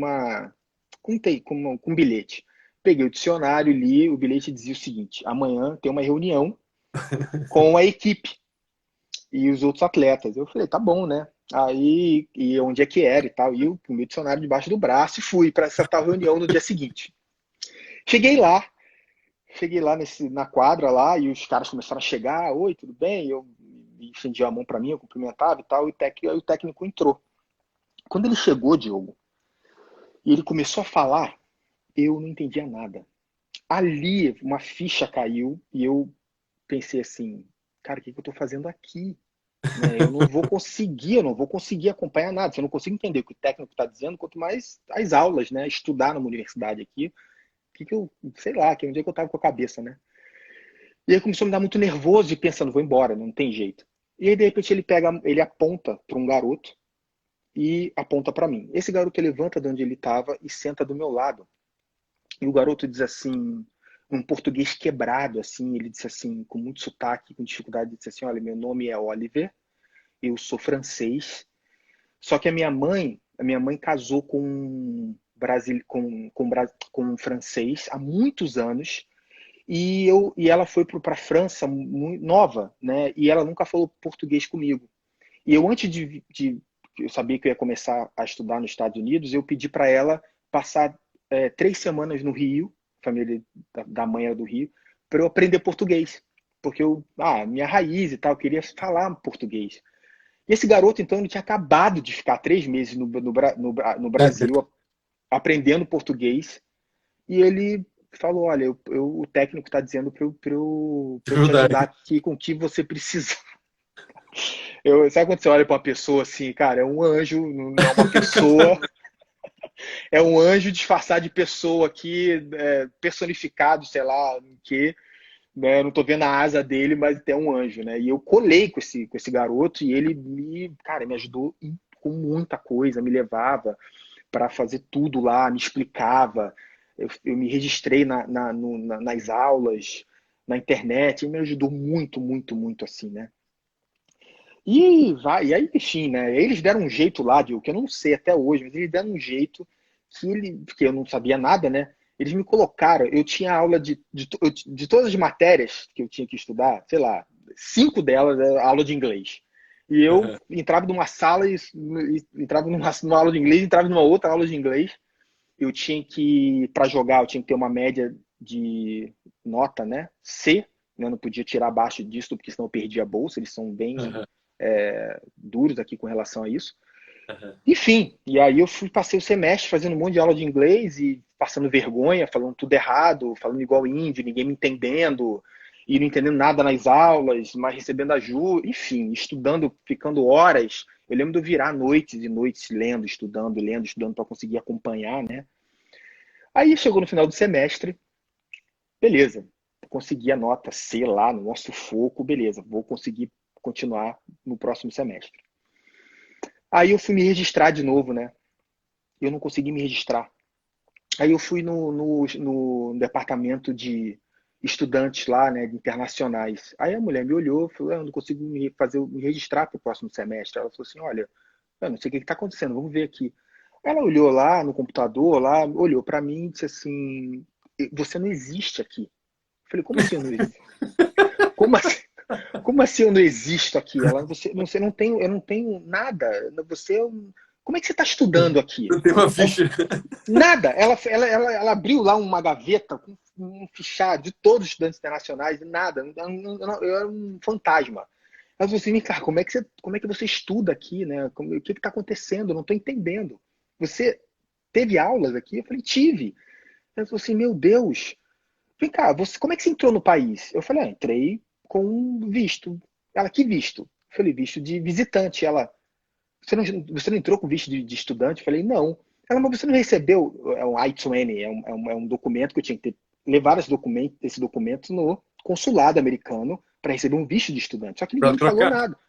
um bilhete. Peguei o dicionário, li, o bilhete dizia o seguinte: amanhã tem uma reunião com a equipe e os outros atletas. Eu falei, tá bom, né? Aí, e onde é que era e tal. E eu com o meu dicionário debaixo do braço e fui para essa tal reunião no dia seguinte. Cheguei lá, na quadra lá, e os caras começaram a chegar, oi, tudo bem? Eu estendia a mão para mim, eu cumprimentava e tal, aí o técnico entrou. Quando ele chegou, Diogo, e ele começou a falar, eu não entendia nada. Ali, uma ficha caiu e eu pensei assim, cara, o que eu tô fazendo aqui? Né? Eu não vou conseguir acompanhar nada. Se eu não consigo entender o que o técnico está dizendo, quanto mais as aulas, né? Estudar numa universidade aqui, sei lá, que um dia que eu tava com a cabeça, né? E aí começou a me dar muito nervoso e pensando, vou embora, não tem jeito. E aí, de repente, ele aponta para um garoto e aponta para mim. Esse garoto levanta de onde ele estava e senta do meu lado. E o garoto diz assim, um português quebrado, assim, ele disse assim, com muito sotaque, com dificuldade, ele disse assim, olha, meu nome é Oliver, eu sou francês. Só que a minha mãe casou com um francês há muitos anos e ela foi para a França muito nova, né? E ela nunca falou português comigo. E eu antes eu sabia que eu ia começar a estudar nos Estados Unidos, eu pedi para ela passar 3 semanas no Rio, a família da mãe era do Rio, para eu aprender português, porque minha raiz e tal, eu queria falar português. E esse garoto, então, ele tinha acabado de ficar 3 meses no Brasil aprendendo português. E ele falou: olha, o técnico está dizendo para eu te ajudar Dificuldade. aqui com o que você precisa. Sabe quando você olha para uma pessoa assim, cara, é um anjo, não é uma pessoa, é um anjo disfarçado de pessoa aqui, personificado, sei lá, em que né? Eu não tô vendo a asa dele, mas tem um anjo, né? E eu colei com esse garoto e ele cara, me ajudou com muita coisa, me levava para fazer tudo lá, me explicava. Eu me registrei nas aulas, na internet, e me ajudou muito, muito, muito assim, né? E aí, enfim, né? Eles deram um jeito lá, de o que eu não sei até hoje, mas eles deram um jeito porque eu não sabia nada, né? Eles me colocaram, eu tinha aula de todas as matérias que eu tinha que estudar, sei lá, 5 delas era aula de inglês. E eu Aham, entrava numa sala e entrava numa aula de inglês, entrava numa outra aula de inglês. Eu tinha que, para jogar, eu tinha que ter uma média de nota, né? C, né? Não podia tirar abaixo disso, porque senão eu perdia a bolsa. Eles são bem aham, duros aqui com relação a isso. aham. Enfim, e aí eu passei o semestre fazendo um monte de aula de inglês e passando vergonha, falando tudo errado, falando igual índio, ninguém me entendendo, e não entendendo nada nas aulas, mas recebendo ajuda, enfim, estudando, ficando horas. Eu lembro de eu virar noites e noites lendo, estudando para conseguir acompanhar, né? Aí chegou no final do semestre, beleza, consegui a nota C lá no nosso sufoco, beleza, vou conseguir continuar no próximo semestre. Aí eu fui me registrar de novo, né? Eu não consegui me registrar. Aí eu fui no departamento de estudantes lá, né, de internacionais. Aí a mulher me olhou e falou, eu não consigo me registrar para o próximo semestre. Ela falou assim, olha, eu não sei o que está acontecendo, vamos ver aqui. Ela olhou lá no computador, lá, olhou para mim e disse assim, você não existe aqui. Eu falei, como assim eu não existo? Como assim? Como assim eu não existo aqui? Ela, você não tem, eu não tenho nada. Você, como é que você está estudando aqui? Não tem uma ficha. Nada. Ela abriu lá uma gaveta com um fichário de todos os estudantes internacionais, nada. Eu era um fantasma. Ela falou assim, cara, como é que você estuda aqui, né? O que está acontecendo? Eu não estou entendendo. Você teve aulas aqui? Eu falei, tive. Ela falou assim, meu Deus, vem cá, como é que você entrou no país? Eu falei, entrei com um visto. Ela, que visto? Eu falei, visto de visitante. Ela, você não entrou com visto de estudante? Eu falei, não. Ela, mas você não recebeu um I-20, é um documento que eu tinha que ter, levar esse documento no consulado americano para receber um visto de estudante. Só que ninguém Para me falou trocar. nada.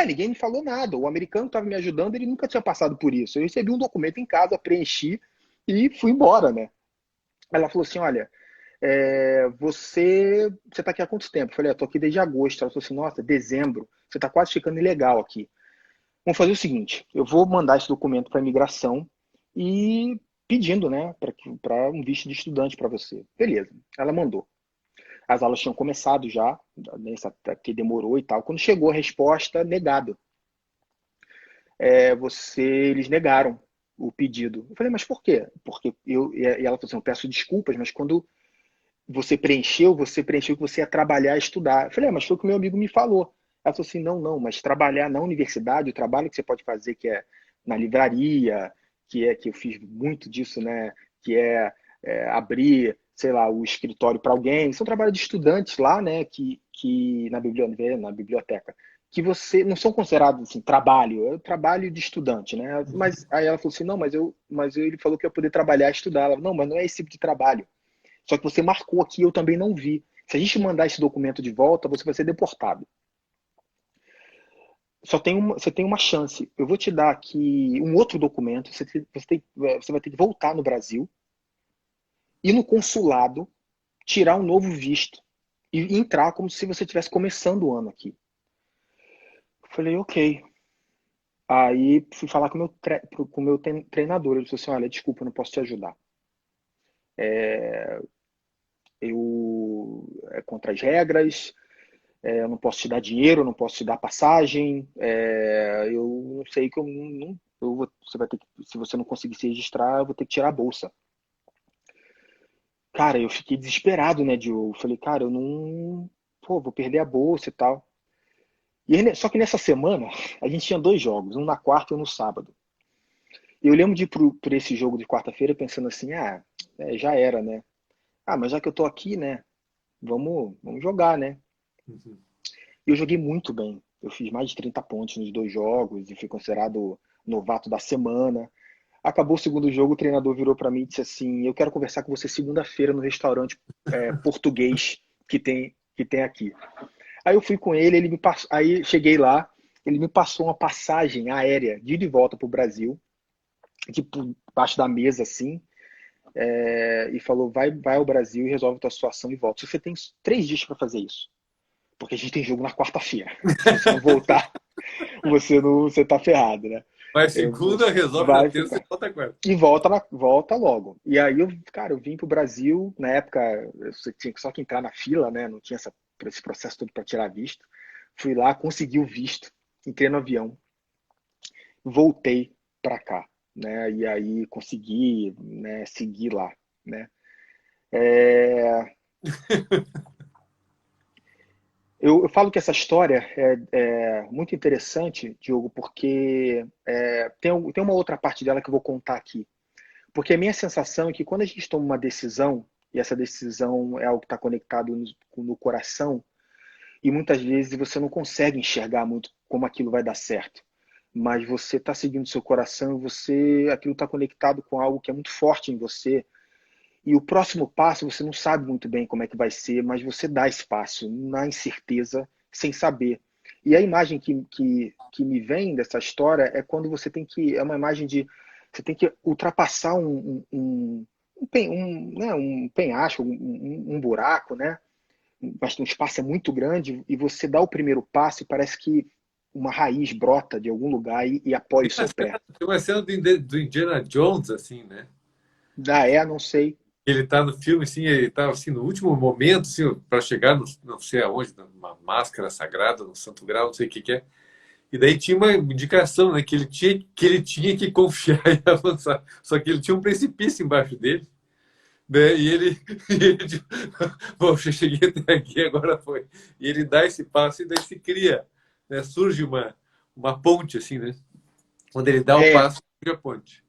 Ninguém me falou nada. O americano estava me ajudando, ele nunca tinha passado por isso. Eu recebi um documento em casa, preenchi e fui embora, né? Ela falou assim, olha, você está aqui há quanto tempo? Eu falei, eu tô aqui desde agosto. Ela falou assim, nossa, dezembro, você está quase ficando ilegal aqui. Vamos fazer o seguinte, eu vou mandar esse documento para a imigração e pedindo, né, para um visto de estudante para você. Beleza, ela mandou. As aulas tinham começado já, nessa que demorou e tal. Quando chegou a resposta, negado. Eles negaram o pedido. Eu falei, mas por quê? Porque e ela falou assim, eu peço desculpas, mas quando você preencheu que você ia trabalhar e estudar. Eu falei, mas foi o que meu amigo me falou. Ela falou assim, não, não, mas trabalhar na universidade, o trabalho que você pode fazer, que é na livraria, que eu fiz muito disso, né? Que abrir, sei lá, o escritório para alguém. São trabalhos de estudantes lá, né? Que na biblioteca, que você não são considerados assim trabalho, é trabalho de estudante, né? Mas aí ela falou assim, não, ele falou que eu ia poder trabalhar e estudar. Ela, não, mas não é esse tipo de trabalho. Só que você marcou aqui, eu também não vi. Se a gente mandar esse documento de volta, você vai ser deportado. Você tem uma chance. Eu vou te dar aqui um outro documento. Você vai ter que voltar no Brasil, ir no consulado, tirar um novo visto e entrar como se você estivesse começando o ano aqui. Eu falei, ok. Aí fui falar com o meu treinador. Ele falou assim: olha, desculpa, eu não posso te ajudar. É contra as regras, eu não posso te dar dinheiro, eu não posso te dar passagem, eu não sei que eu não. Você vai ter que, se você não conseguir se registrar, eu vou ter que tirar a bolsa. Cara, eu fiquei desesperado, né, Diogo? Eu falei, cara, eu não. Pô, vou perder a bolsa e tal. Só que nessa semana, a gente tinha dois jogos, um na quarta e um no sábado. E eu lembro de ir por esse jogo de quarta-feira pensando assim, já era, né? Mas já que eu tô aqui, né? Vamos jogar, né? Uhum. E eu joguei muito bem. Eu fiz mais de 30 pontos nos dois jogos e fui considerado novato da semana. Acabou o segundo jogo, o treinador virou para mim e disse assim: eu quero conversar com você segunda-feira no restaurante português que tem aqui. Aí eu fui com ele, aí cheguei lá, ele me passou uma passagem aérea de ida e volta para o Brasil, tipo, debaixo da mesa assim, e falou: vai ao Brasil e resolve a tua situação e volta. Você tem 3 dias para fazer isso, porque a gente tem jogo na quarta-feira. Se você não voltar, você tá ferrado, né? Vai segunda, Você resolve na vai terça e ficar. volta quarta. E volta logo. E aí eu vim pro Brasil, na época você tinha só que entrar na fila, né? Não tinha esse processo todo para tirar visto. Fui lá, consegui o visto. entrei no avião, voltei para cá, né? E aí consegui, né, seguir lá, né? É, eu falo que essa história é muito interessante, Diogo, porque tem uma outra parte dela que eu vou contar aqui. Porque a minha sensação é que quando a gente toma uma decisão, e essa decisão é algo que está conectado no coração, e muitas vezes você não consegue enxergar muito como aquilo vai dar certo. Mas você está seguindo seu coração e aquilo está conectado com algo que é muito forte em você. E o próximo passo você não sabe muito bem como é que vai ser, mas você dá espaço na incerteza, sem saber. E a imagem que me vem dessa história é quando você tem que. É uma imagem de. Você tem que ultrapassar né, um penhasco, um buraco, né? Um espaço é muito grande e você dá o primeiro passo e parece que uma raiz brota de algum lugar e apoia o seu pé. Tem uma cena do Indiana Jones, assim, né? Não sei. Ele tá no filme, assim, ele tá assim, no último momento, assim, para chegar, não sei aonde, numa máscara sagrada, no Santo Grau, não sei o que que é. E daí tinha uma indicação, né, que ele tinha que confiar e avançar. Só que ele tinha um precipício embaixo dele, né? E ele, e ele tipo, poxa, cheguei até aqui, agora foi. E ele dá esse passo e daí se cria, né? Surge uma ponte, assim, né? Quando ele dá o É, passo, surge a ponte.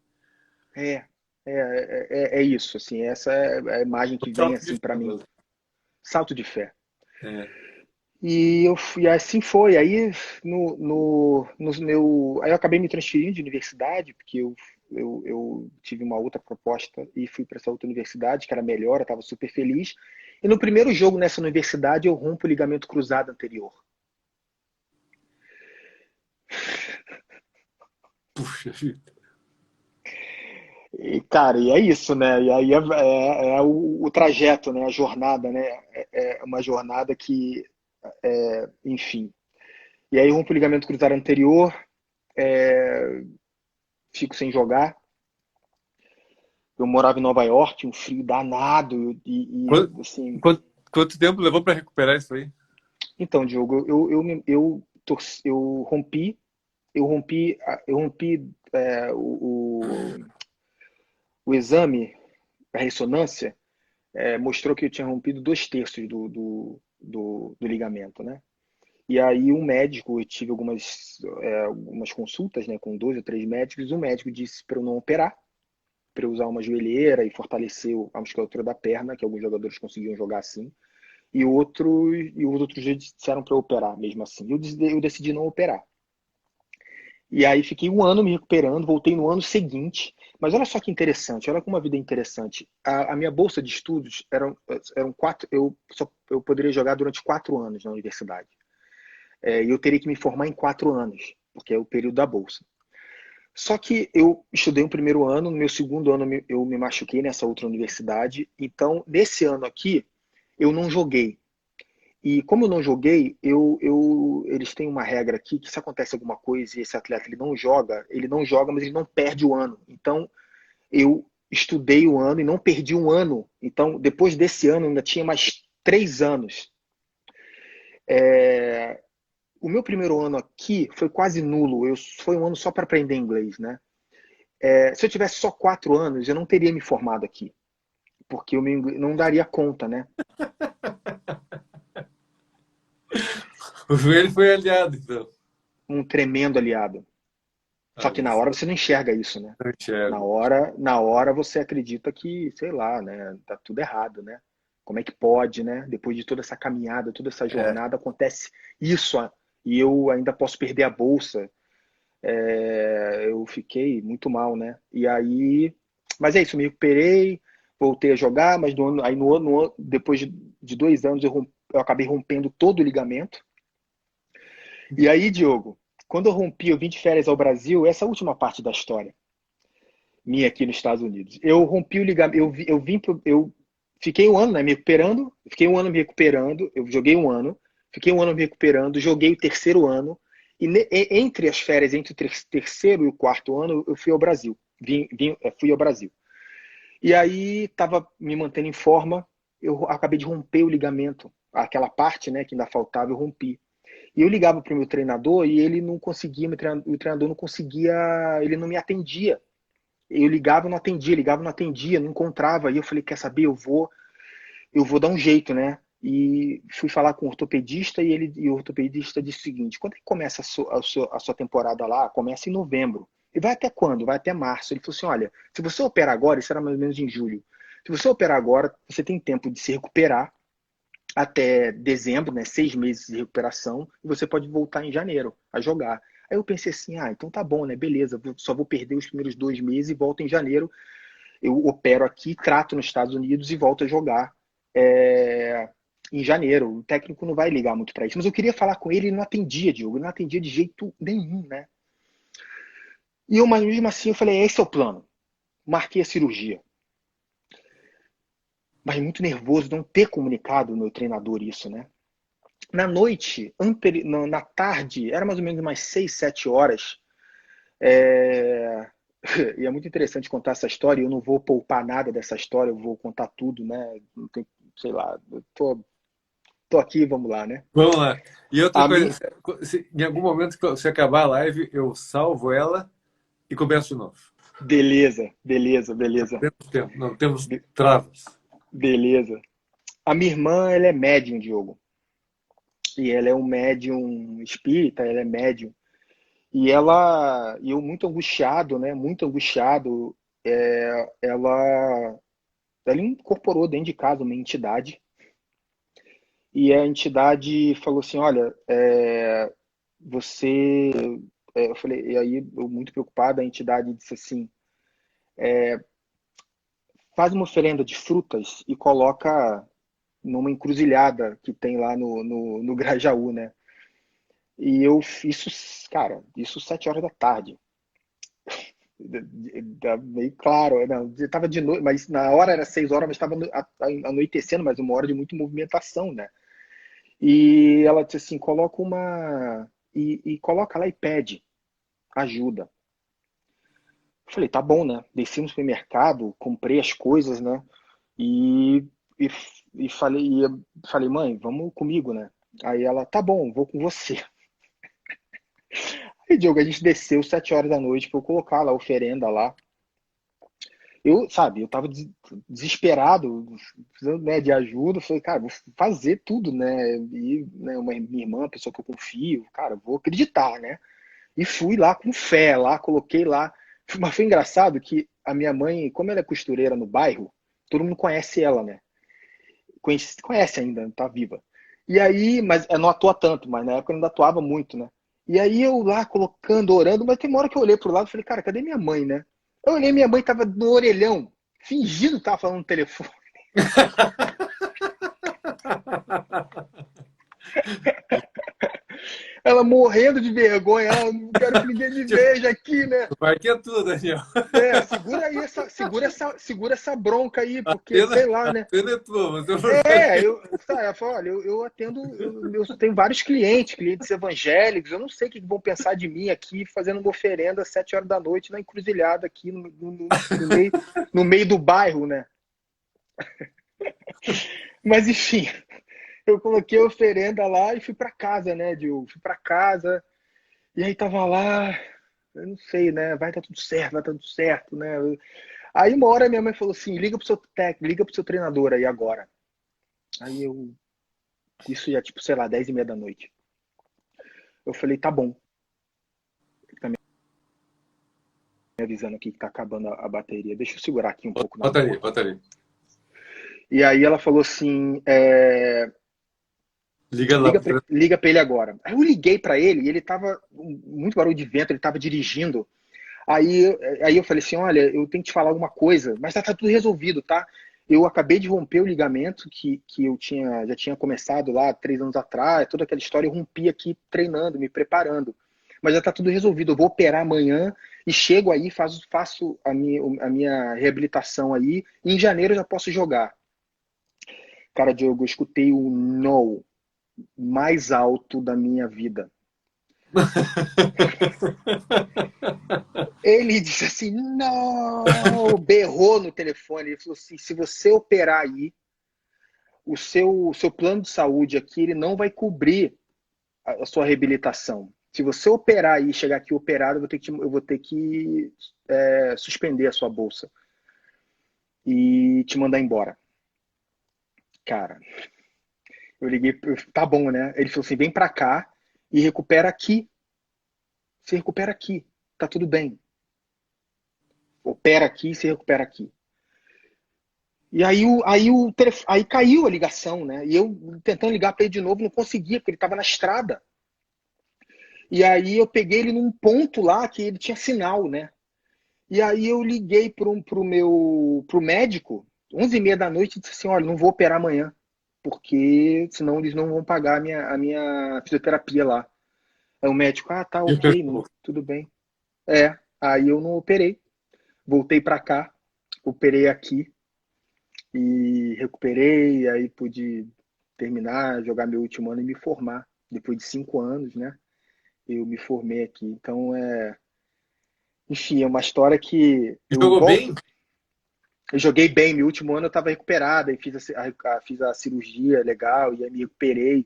é, é isso, assim, essa é a imagem Um que vem salto de assim para mim, fé. salto de fé. É. E assim foi. Aí aí eu acabei me transferindo de universidade porque eu tive uma outra proposta e fui para essa outra universidade que era melhor, eu estava super feliz. E no primeiro jogo nessa universidade eu rompo o ligamento cruzado anterior. Puxa vida. E, cara, e é isso, né? E aí é o trajeto, né? A jornada, né? É uma jornada que, enfim. E aí rompo o ligamento cruzado anterior, é, fico sem jogar. Eu morava em Nova York, um frio danado Quanto, assim. quanto tempo levou para recuperar isso aí? Então, Diogo, eu rompi o exame, a ressonância, mostrou que eu tinha rompido 2/3 do ligamento, né? E aí um médico, eu tive algumas consultas, né, com 2 ou 3 médicos, um médico disse para eu não operar, para eu usar uma joelheira e fortalecer a musculatura da perna, que alguns jogadores conseguiam jogar assim. E os outros disseram para eu operar mesmo assim. Eu decidi não operar. E aí fiquei um ano me recuperando, voltei no ano seguinte. Mas olha só que interessante, olha como a vida é interessante. A minha bolsa de estudos eram 4, eu poderia jogar durante 4 anos na universidade. E eu teria que me formar em 4 anos, porque é o período da bolsa. Só que eu estudei o primeiro ano, no meu segundo ano eu me machuquei nessa outra universidade. Então, nesse ano aqui, eu não joguei. E como eu não joguei, eles têm uma regra aqui que se acontece alguma coisa e esse atleta ele não joga, mas ele não perde o ano. Então, eu estudei o ano e não perdi um ano. Então, depois desse ano, eu ainda tinha mais 3 anos. O meu primeiro ano aqui foi quase nulo. Foi um ano só para aprender inglês, né? Se eu tivesse só 4 anos, eu não teria me formado aqui, porque eu não daria conta, né? O joelho foi aliado, então. Um tremendo aliado. Só que Olha na só, hora você não enxerga isso, né? não Na enxergo. hora, na hora você acredita que, sei lá, né? Tá tudo errado, né? Como é que pode, né? Depois de toda essa caminhada, toda essa É. jornada, acontece isso e eu ainda posso perder a bolsa. Eu fiquei muito mal, né? E aí, mas é isso, me recuperei, voltei a jogar, mas aí depois de 2 anos eu acabei rompendo todo o ligamento. E aí, Diogo, quando eu rompi, eu vim de férias ao Brasil, essa é a última parte da história minha aqui nos Estados Unidos. Eu rompi o ligamento, eu fiquei um ano, né, me recuperando, fiquei um ano me recuperando, eu joguei um ano, fiquei um ano me recuperando, joguei o terceiro ano, e entre as férias, entre o terceiro e o quarto ano, eu fui ao Brasil. Fui ao Brasil. E aí estava me mantendo em forma, eu acabei de romper o ligamento, aquela parte, né, que ainda faltava, eu rompi. E eu ligava para o meu treinador e ele não conseguia, o treinador não conseguia, ele não me atendia. Eu ligava, não atendia, ligava, não atendia, não encontrava. E eu falei, quer saber, eu vou dar um jeito, né? E fui falar com o ortopedista e o ortopedista disse o seguinte: quando é que começa a sua temporada lá? Começa em novembro. E vai até quando? Vai até março. Ele falou assim: olha, se você operar agora, isso era mais ou menos em julho. Se você operar agora, você tem tempo de se recuperar até dezembro, né? 6 meses de recuperação, e você pode voltar em janeiro a jogar. Aí eu pensei assim: ah, então tá bom, né? Beleza, só vou perder os primeiros 2 meses e volto em janeiro. Eu opero aqui, trato nos Estados Unidos e volto a jogar em janeiro. O técnico não vai ligar muito para isso. Mas eu queria falar com ele, ele não atendia, Diogo. Ele não atendia de jeito nenhum, né? E eu, mas mesmo assim, eu falei, esse é o plano. Marquei a cirurgia. Mas muito nervoso não ter comunicado ao meu treinador isso, né? Na noite, na tarde, era mais ou menos umas 6, 7 horas. E é muito interessante contar essa história. Eu não vou poupar nada dessa história, eu vou contar tudo, né? Não tem, sei lá, eu tô aqui, vamos lá, né? Vamos lá. E outra A coisa, minha... em algum momento, se acabar a live, eu salvo ela e começo de novo. Beleza, beleza, beleza, Temos tempo, não temos travas. beleza. A minha irmã, ela é médium, Diogo. E ela é um médium espírita, ela é médium. E eu muito angustiado, né? Muito angustiado, ela incorporou dentro de casa uma entidade. E a entidade falou assim, olha, você... eu falei, e aí eu muito preocupado, a entidade disse assim, faz uma oferenda de frutas e coloca numa encruzilhada que tem lá no Grajaú, né? E eu fiz, cara, isso 7 horas da tarde. Meio claro, não, estava de noite, mas na hora era 6 horas, mas estava anoitecendo, mas uma hora de muita movimentação, né? E ela disse assim, coloca uma e coloca lá e pede ajuda. Eu falei, tá bom, né? Desci no supermercado, comprei as coisas, né? E, e, falei, mãe, vamos comigo, né? Aí ela, tá bom, vou com você. Aí, Diogo, a gente desceu 7 horas da noite para eu colocar lá a oferenda lá. Eu tava desesperado, precisando, né, de ajuda. Falei, cara, vou fazer tudo, né? E, né, minha irmã, uma pessoa que eu confio, cara, vou acreditar, né? E fui lá com fé, lá, coloquei lá. Mas foi engraçado que a minha mãe, como ela é costureira no bairro, todo mundo conhece ela, né? Conhece ainda, tá viva. E aí, mas ela não atua tanto, mas na época eu ainda atuava muito, né? E aí eu lá colocando, orando, mas tem uma hora que eu olhei pro lado e falei, cara, cadê minha mãe, né? Eu olhei, minha mãe tava no orelhão, fingindo que tava falando no telefone. Ela morrendo de vergonha, ela, não quero que ninguém me veja aqui, né? Vai que é tudo, Daniel. Segura aí segura essa bronca aí, porque sei lá, A né? pena é tua, mas eu não vai que... Ela falou, olha, eu atendo, eu tenho vários clientes evangélicos, eu não sei o que vão pensar de mim aqui fazendo uma oferenda às 7 horas da noite na encruzilhada aqui no meio do bairro, né? Mas enfim, eu coloquei a oferenda lá e fui para casa, né, Diogo? Fui para casa e aí tava lá, eu não sei, né? Vai dar tudo certo, vai dar tudo certo, né? Aí uma hora minha mãe falou assim, liga pro seu técnico, liga pro seu treinador aí agora. Aí isso já tipo, sei lá, 10h30 da noite. Eu falei, tá bom. Tá me avisando aqui que tá acabando a bateria. Deixa eu segurar aqui um pouco na Bota ali, boa. bota ali. E aí ela falou assim, Liga lá. liga pra ele agora. Aí eu liguei pra ele e ele tava muito barulho de vento, ele tava dirigindo. Aí eu falei assim, olha, eu tenho que te falar alguma coisa, mas tá tudo resolvido, tá? Eu acabei de romper o ligamento que eu já tinha começado lá 3 anos atrás, toda aquela história, eu rompi aqui treinando, me preparando. Mas já tá tudo resolvido, eu vou operar amanhã e chego aí, faço a minha reabilitação aí, e em janeiro eu já posso jogar. Cara, Diogo, eu escutei o no mais alto da minha vida. Ele disse assim, não, berrou no telefone. Ele falou assim, se você operar aí, o seu plano de saúde aqui, ele não vai cobrir a sua reabilitação. Se você operar e chegar aqui operado, eu vou ter que suspender a sua bolsa e te mandar embora. Cara, eu liguei, tá bom, né? Ele falou assim, vem pra cá e recupera aqui. Você recupera aqui, tá tudo bem. Opera aqui e se recupera aqui. E aí caiu a ligação, né? E eu tentando ligar para ele de novo, não conseguia, porque ele estava na estrada. E aí eu peguei ele num ponto lá que ele tinha sinal, né? E aí eu liguei pro médico, 11h30 da noite, e disse assim, olha, não vou operar amanhã, porque senão eles não vão pagar a minha fisioterapia lá. Aí o médico, tá, E o ok, pessoal, tudo bem. Aí eu não operei, voltei para cá, operei aqui e recuperei, aí pude terminar, jogar meu último ano e me formar. Depois de 5 anos, né? Eu me formei aqui. Então, enfim, é uma história que eu jogou volto. bem? Eu joguei bem, meu último ano eu estava recuperado, aí fiz a cirurgia legal, e aí me recuperei.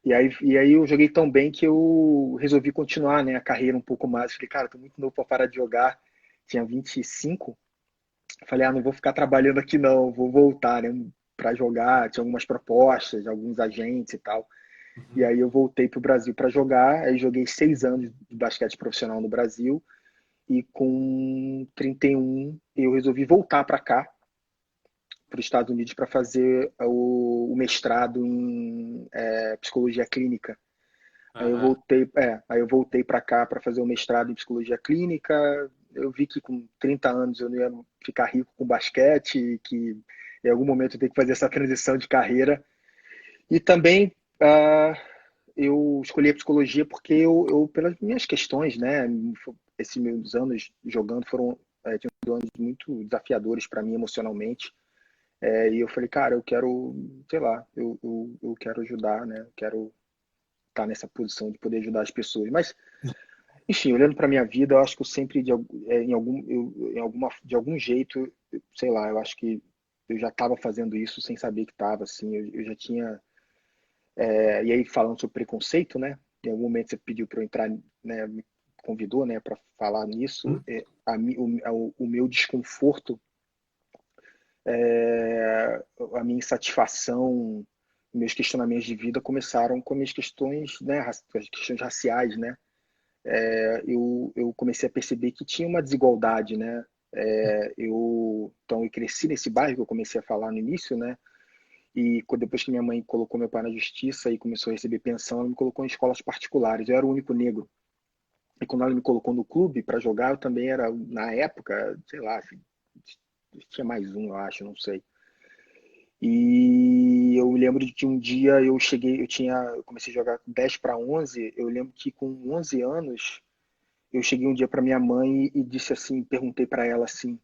E aí eu joguei tão bem que eu resolvi continuar, né, a carreira um pouco mais. Falei, cara, tô muito novo para parar de jogar. Tinha 25. Falei, não vou ficar trabalhando aqui não, vou voltar, né, para jogar. Tinha algumas propostas, alguns agentes e tal. E Uhum. aí eu voltei para o Brasil para jogar. Aí joguei 6 anos de basquete profissional no Brasil. E com 31 eu resolvi voltar para cá, para os Estados Unidos, para fazer o mestrado em psicologia clínica. Aham. Aí eu voltei para cá para fazer o mestrado em psicologia clínica. Eu vi que com 30 anos eu não ia ficar rico com basquete e que em algum momento eu tenho que fazer essa transição de carreira. E também eu escolhi a psicologia porque pelas minhas questões, né? Esses meus anos jogando tinham sido anos muito desafiadores para mim emocionalmente. E eu falei, cara, eu quero, sei lá, eu quero ajudar, né? Eu quero estar nessa posição de poder ajudar as pessoas. Mas, enfim, olhando para minha vida, eu acho que eu sempre, de algum jeito, sei lá, eu acho que eu já estava fazendo isso sem saber que estava, assim, eu já tinha. E aí, falando sobre preconceito, né? Em algum momento você pediu para eu entrar, né? Me convidou, né, para falar nisso. Hum? O meu desconforto, a minha insatisfação, meus questionamentos de vida começaram com minhas questões, né, as questões raciais, né? Eu comecei a perceber que tinha uma desigualdade, né? Então eu cresci nesse bairro que eu comecei a falar no início, né? E depois que minha mãe colocou meu pai na justiça e começou a receber pensão, ela me colocou em escolas particulares. Eu era o único negro. E quando ela me colocou no clube para jogar, eu também era, na época, sei lá, tinha mais um, eu acho, não sei. E eu me lembro de que um dia eu comecei a jogar com 10 para 11. Eu lembro que com 11 anos, eu cheguei um dia para minha mãe e disse assim, perguntei para ela assim,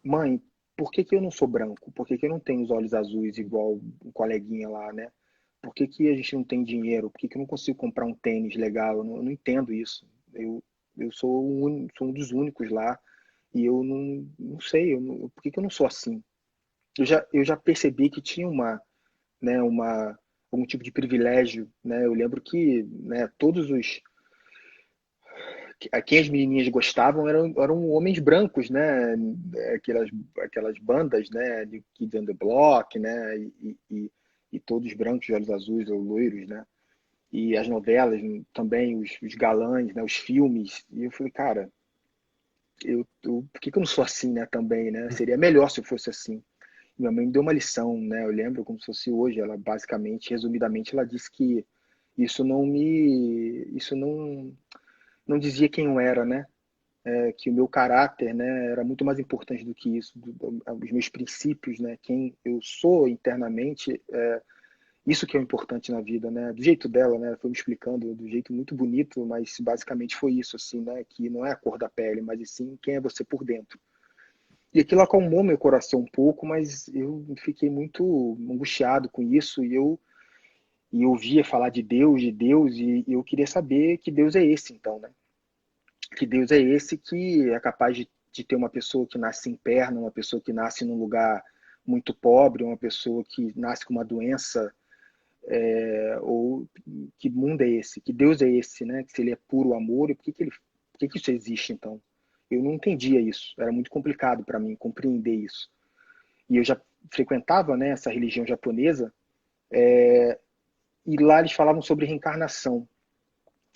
mãe, por que que eu não sou branco? Por que que eu não tenho os olhos azuis igual um coleguinha lá, né? Por que que a gente não tem dinheiro? Por que que eu não consigo comprar um tênis legal? Eu não entendo isso. Eu sou um dos únicos lá e eu não sei, por que que eu não sou assim? Eu já percebi que tinha né, algum tipo de privilégio, né? Eu lembro que, né, a quem as menininhas gostavam eram homens brancos, né? Aquelas bandas, né? De Kids on the Block, né? E todos brancos, de olhos azuis ou loiros, né? E as novelas também, os galãs, né? Os filmes. E eu falei, cara, por que que eu não sou assim, né? Também, né? Seria melhor se eu fosse assim. Minha mãe me deu uma lição, né? Eu lembro como se fosse hoje. Ela basicamente, resumidamente, ela disse que isso não dizia quem eu era, né? Que o meu caráter, né, era muito mais importante do que isso, os meus princípios, né, quem eu sou internamente, isso que é o importante na vida, né, do jeito dela, né, foi me explicando do jeito muito bonito, mas basicamente foi isso, assim, né, que não é a cor da pele, mas e sim quem é você por dentro. E aquilo acalmou meu coração um pouco, mas eu fiquei muito angustiado com isso e eu ouvia falar de Deus, e eu queria saber que Deus é esse, então, né? Que Deus é esse que é capaz de ter uma pessoa que nasce sem perna, uma pessoa que nasce num lugar muito pobre, uma pessoa que nasce com uma doença Ou que mundo é esse? Que Deus é esse, né? Que se ele é puro amor, e por que isso existe então? Eu não entendia isso, era muito complicado para mim compreender isso. E eu já frequentava, né, essa religião japonesa, e lá eles falavam sobre reencarnação.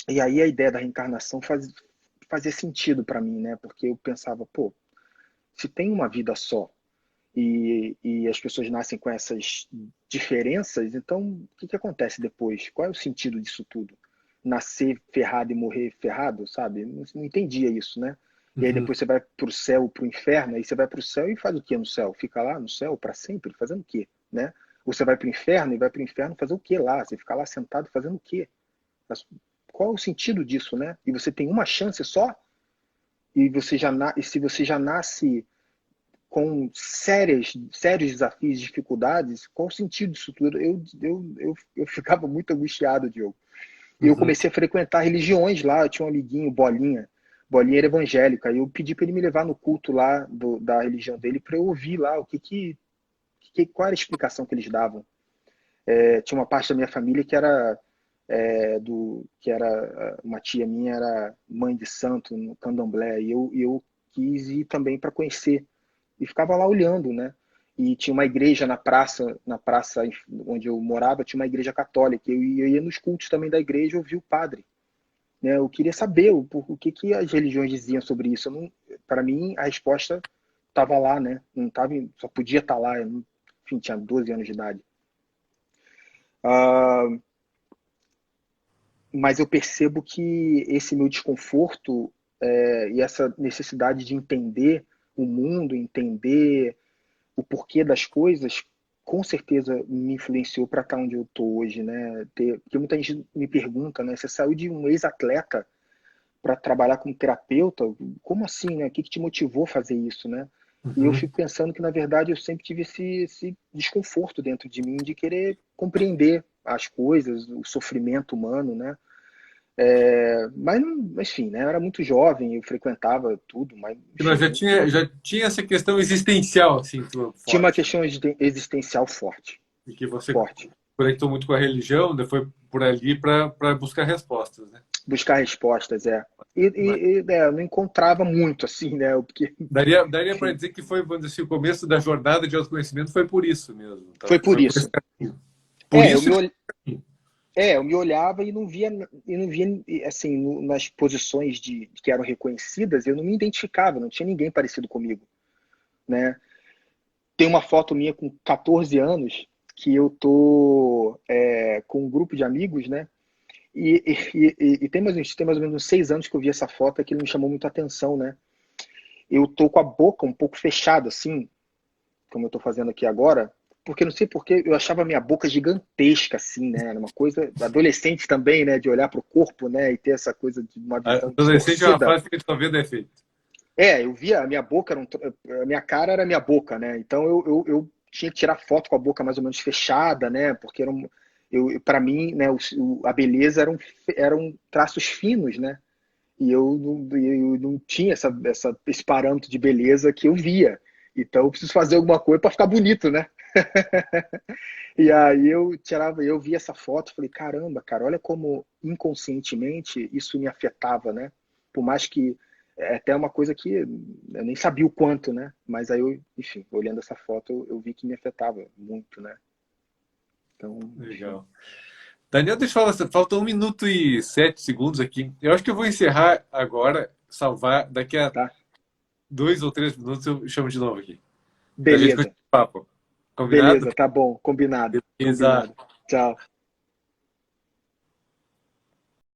E aí a ideia da reencarnação fazia sentido para mim, né? Porque eu pensava, pô, se tem uma vida só e as pessoas nascem com essas diferenças, então o que acontece depois? Qual é o sentido disso tudo? Nascer ferrado e morrer ferrado, sabe? Não entendia isso, né? E aí Uhum. depois você vai pro céu, pro inferno, aí você vai pro céu e faz o que no céu? Fica lá no céu para sempre, fazendo o quê, né? Ou você vai pro inferno e vai pro inferno fazer o quê lá? Você fica lá sentado fazendo o quê? Qual é o sentido disso, né? E você tem uma chance só, e se você já nasce com sérios desafios, dificuldades, qual o sentido disso tudo? Eu ficava muito angustiado, Diogo. E eu Uhum. comecei a frequentar religiões lá, eu tinha um amiguinho, Bolinha, Bolinha era evangélica, e eu pedi para ele me levar no culto lá da religião dele para eu ouvir lá qual era a explicação que eles davam. Tinha uma parte da minha família que era que era uma tia minha era mãe de santo no Candomblé e eu quis ir também para conhecer e ficava lá olhando, né? E tinha uma igreja na praça onde eu morava, tinha uma igreja católica. Eu ia nos cultos também da igreja ouvir o padre. Né? Eu queria saber o que as religiões diziam sobre isso. Para mim, a resposta estava lá, né? Não tava, só podia estar lá. Enfim, tinha 12 anos de idade. Ah, mas eu percebo que esse meu desconforto e essa necessidade de entender o mundo, entender o porquê das coisas, com certeza me influenciou para estar onde eu estou hoje, né? Porque muita gente me pergunta, né? Você saiu de um ex-atleta para trabalhar como terapeuta? Como assim, né? O que te motivou a fazer isso, né? E eu Uhum. fico pensando que, na verdade, eu sempre tive esse desconforto dentro de mim de querer compreender as coisas, o sofrimento humano, né? Mas, enfim, né? Eu era muito jovem, eu frequentava tudo, mas, Mas enfim, já tinha essa questão existencial, assim, tua, tinha uma forte, né? questão existencial forte, E que você forte. conectou muito com a religião, né? Foi por ali para buscar respostas, né? Buscar respostas, é. Mas Eu não encontrava muito, assim, né? Porque, daria para enfim, dizer que foi, vamos dizer assim, o começo da jornada de autoconhecimento foi por isso mesmo. Tá? foi por Foi por esse isso. caminho. Por isso que. Eu me olhava e não via, assim, nas posições que eram reconhecidas, eu não me identificava, não tinha ninguém parecido comigo, né? Tem uma foto minha com 14 anos que eu tô com um grupo de amigos, né? Tem mais ou menos uns 6 anos que eu vi essa foto, que me chamou muito a atenção, né? Eu tô com a boca um pouco fechada, assim, como eu tô fazendo aqui agora, porque não sei porque eu achava a minha boca gigantesca, assim, né? Era uma coisa adolescente também, né? De olhar pro corpo, né? E ter essa coisa de uma visão Adolescente é uma distorcida. fase que só vê defeito. Eu via a minha boca, a minha cara era a minha boca, né? Então eu tinha que tirar foto com a boca mais ou menos fechada, né? Porque para mim, né? A beleza eram traços finos, né? E eu não tinha esse parâmetro de beleza que eu via. Então eu preciso fazer alguma coisa para ficar bonito, né? E aí eu vi essa foto e falei, caramba, cara, olha como inconscientemente isso me afetava, né? Por mais que é até uma coisa que eu nem sabia o quanto, né? Mas aí enfim, olhando essa foto, eu vi que me afetava muito, né? Então, enfim. Legal. Daniel, deixa eu falar, falta 1 minuto e 7 segundos aqui. Eu acho que eu vou encerrar agora, salvar. Daqui a Tá? 2 ou 3 minutos eu chamo de novo aqui. Pra gente continuar Beleza. o papo. Combinado? Beleza, tá bom. Combinado. Beleza. Combinado. Tchau.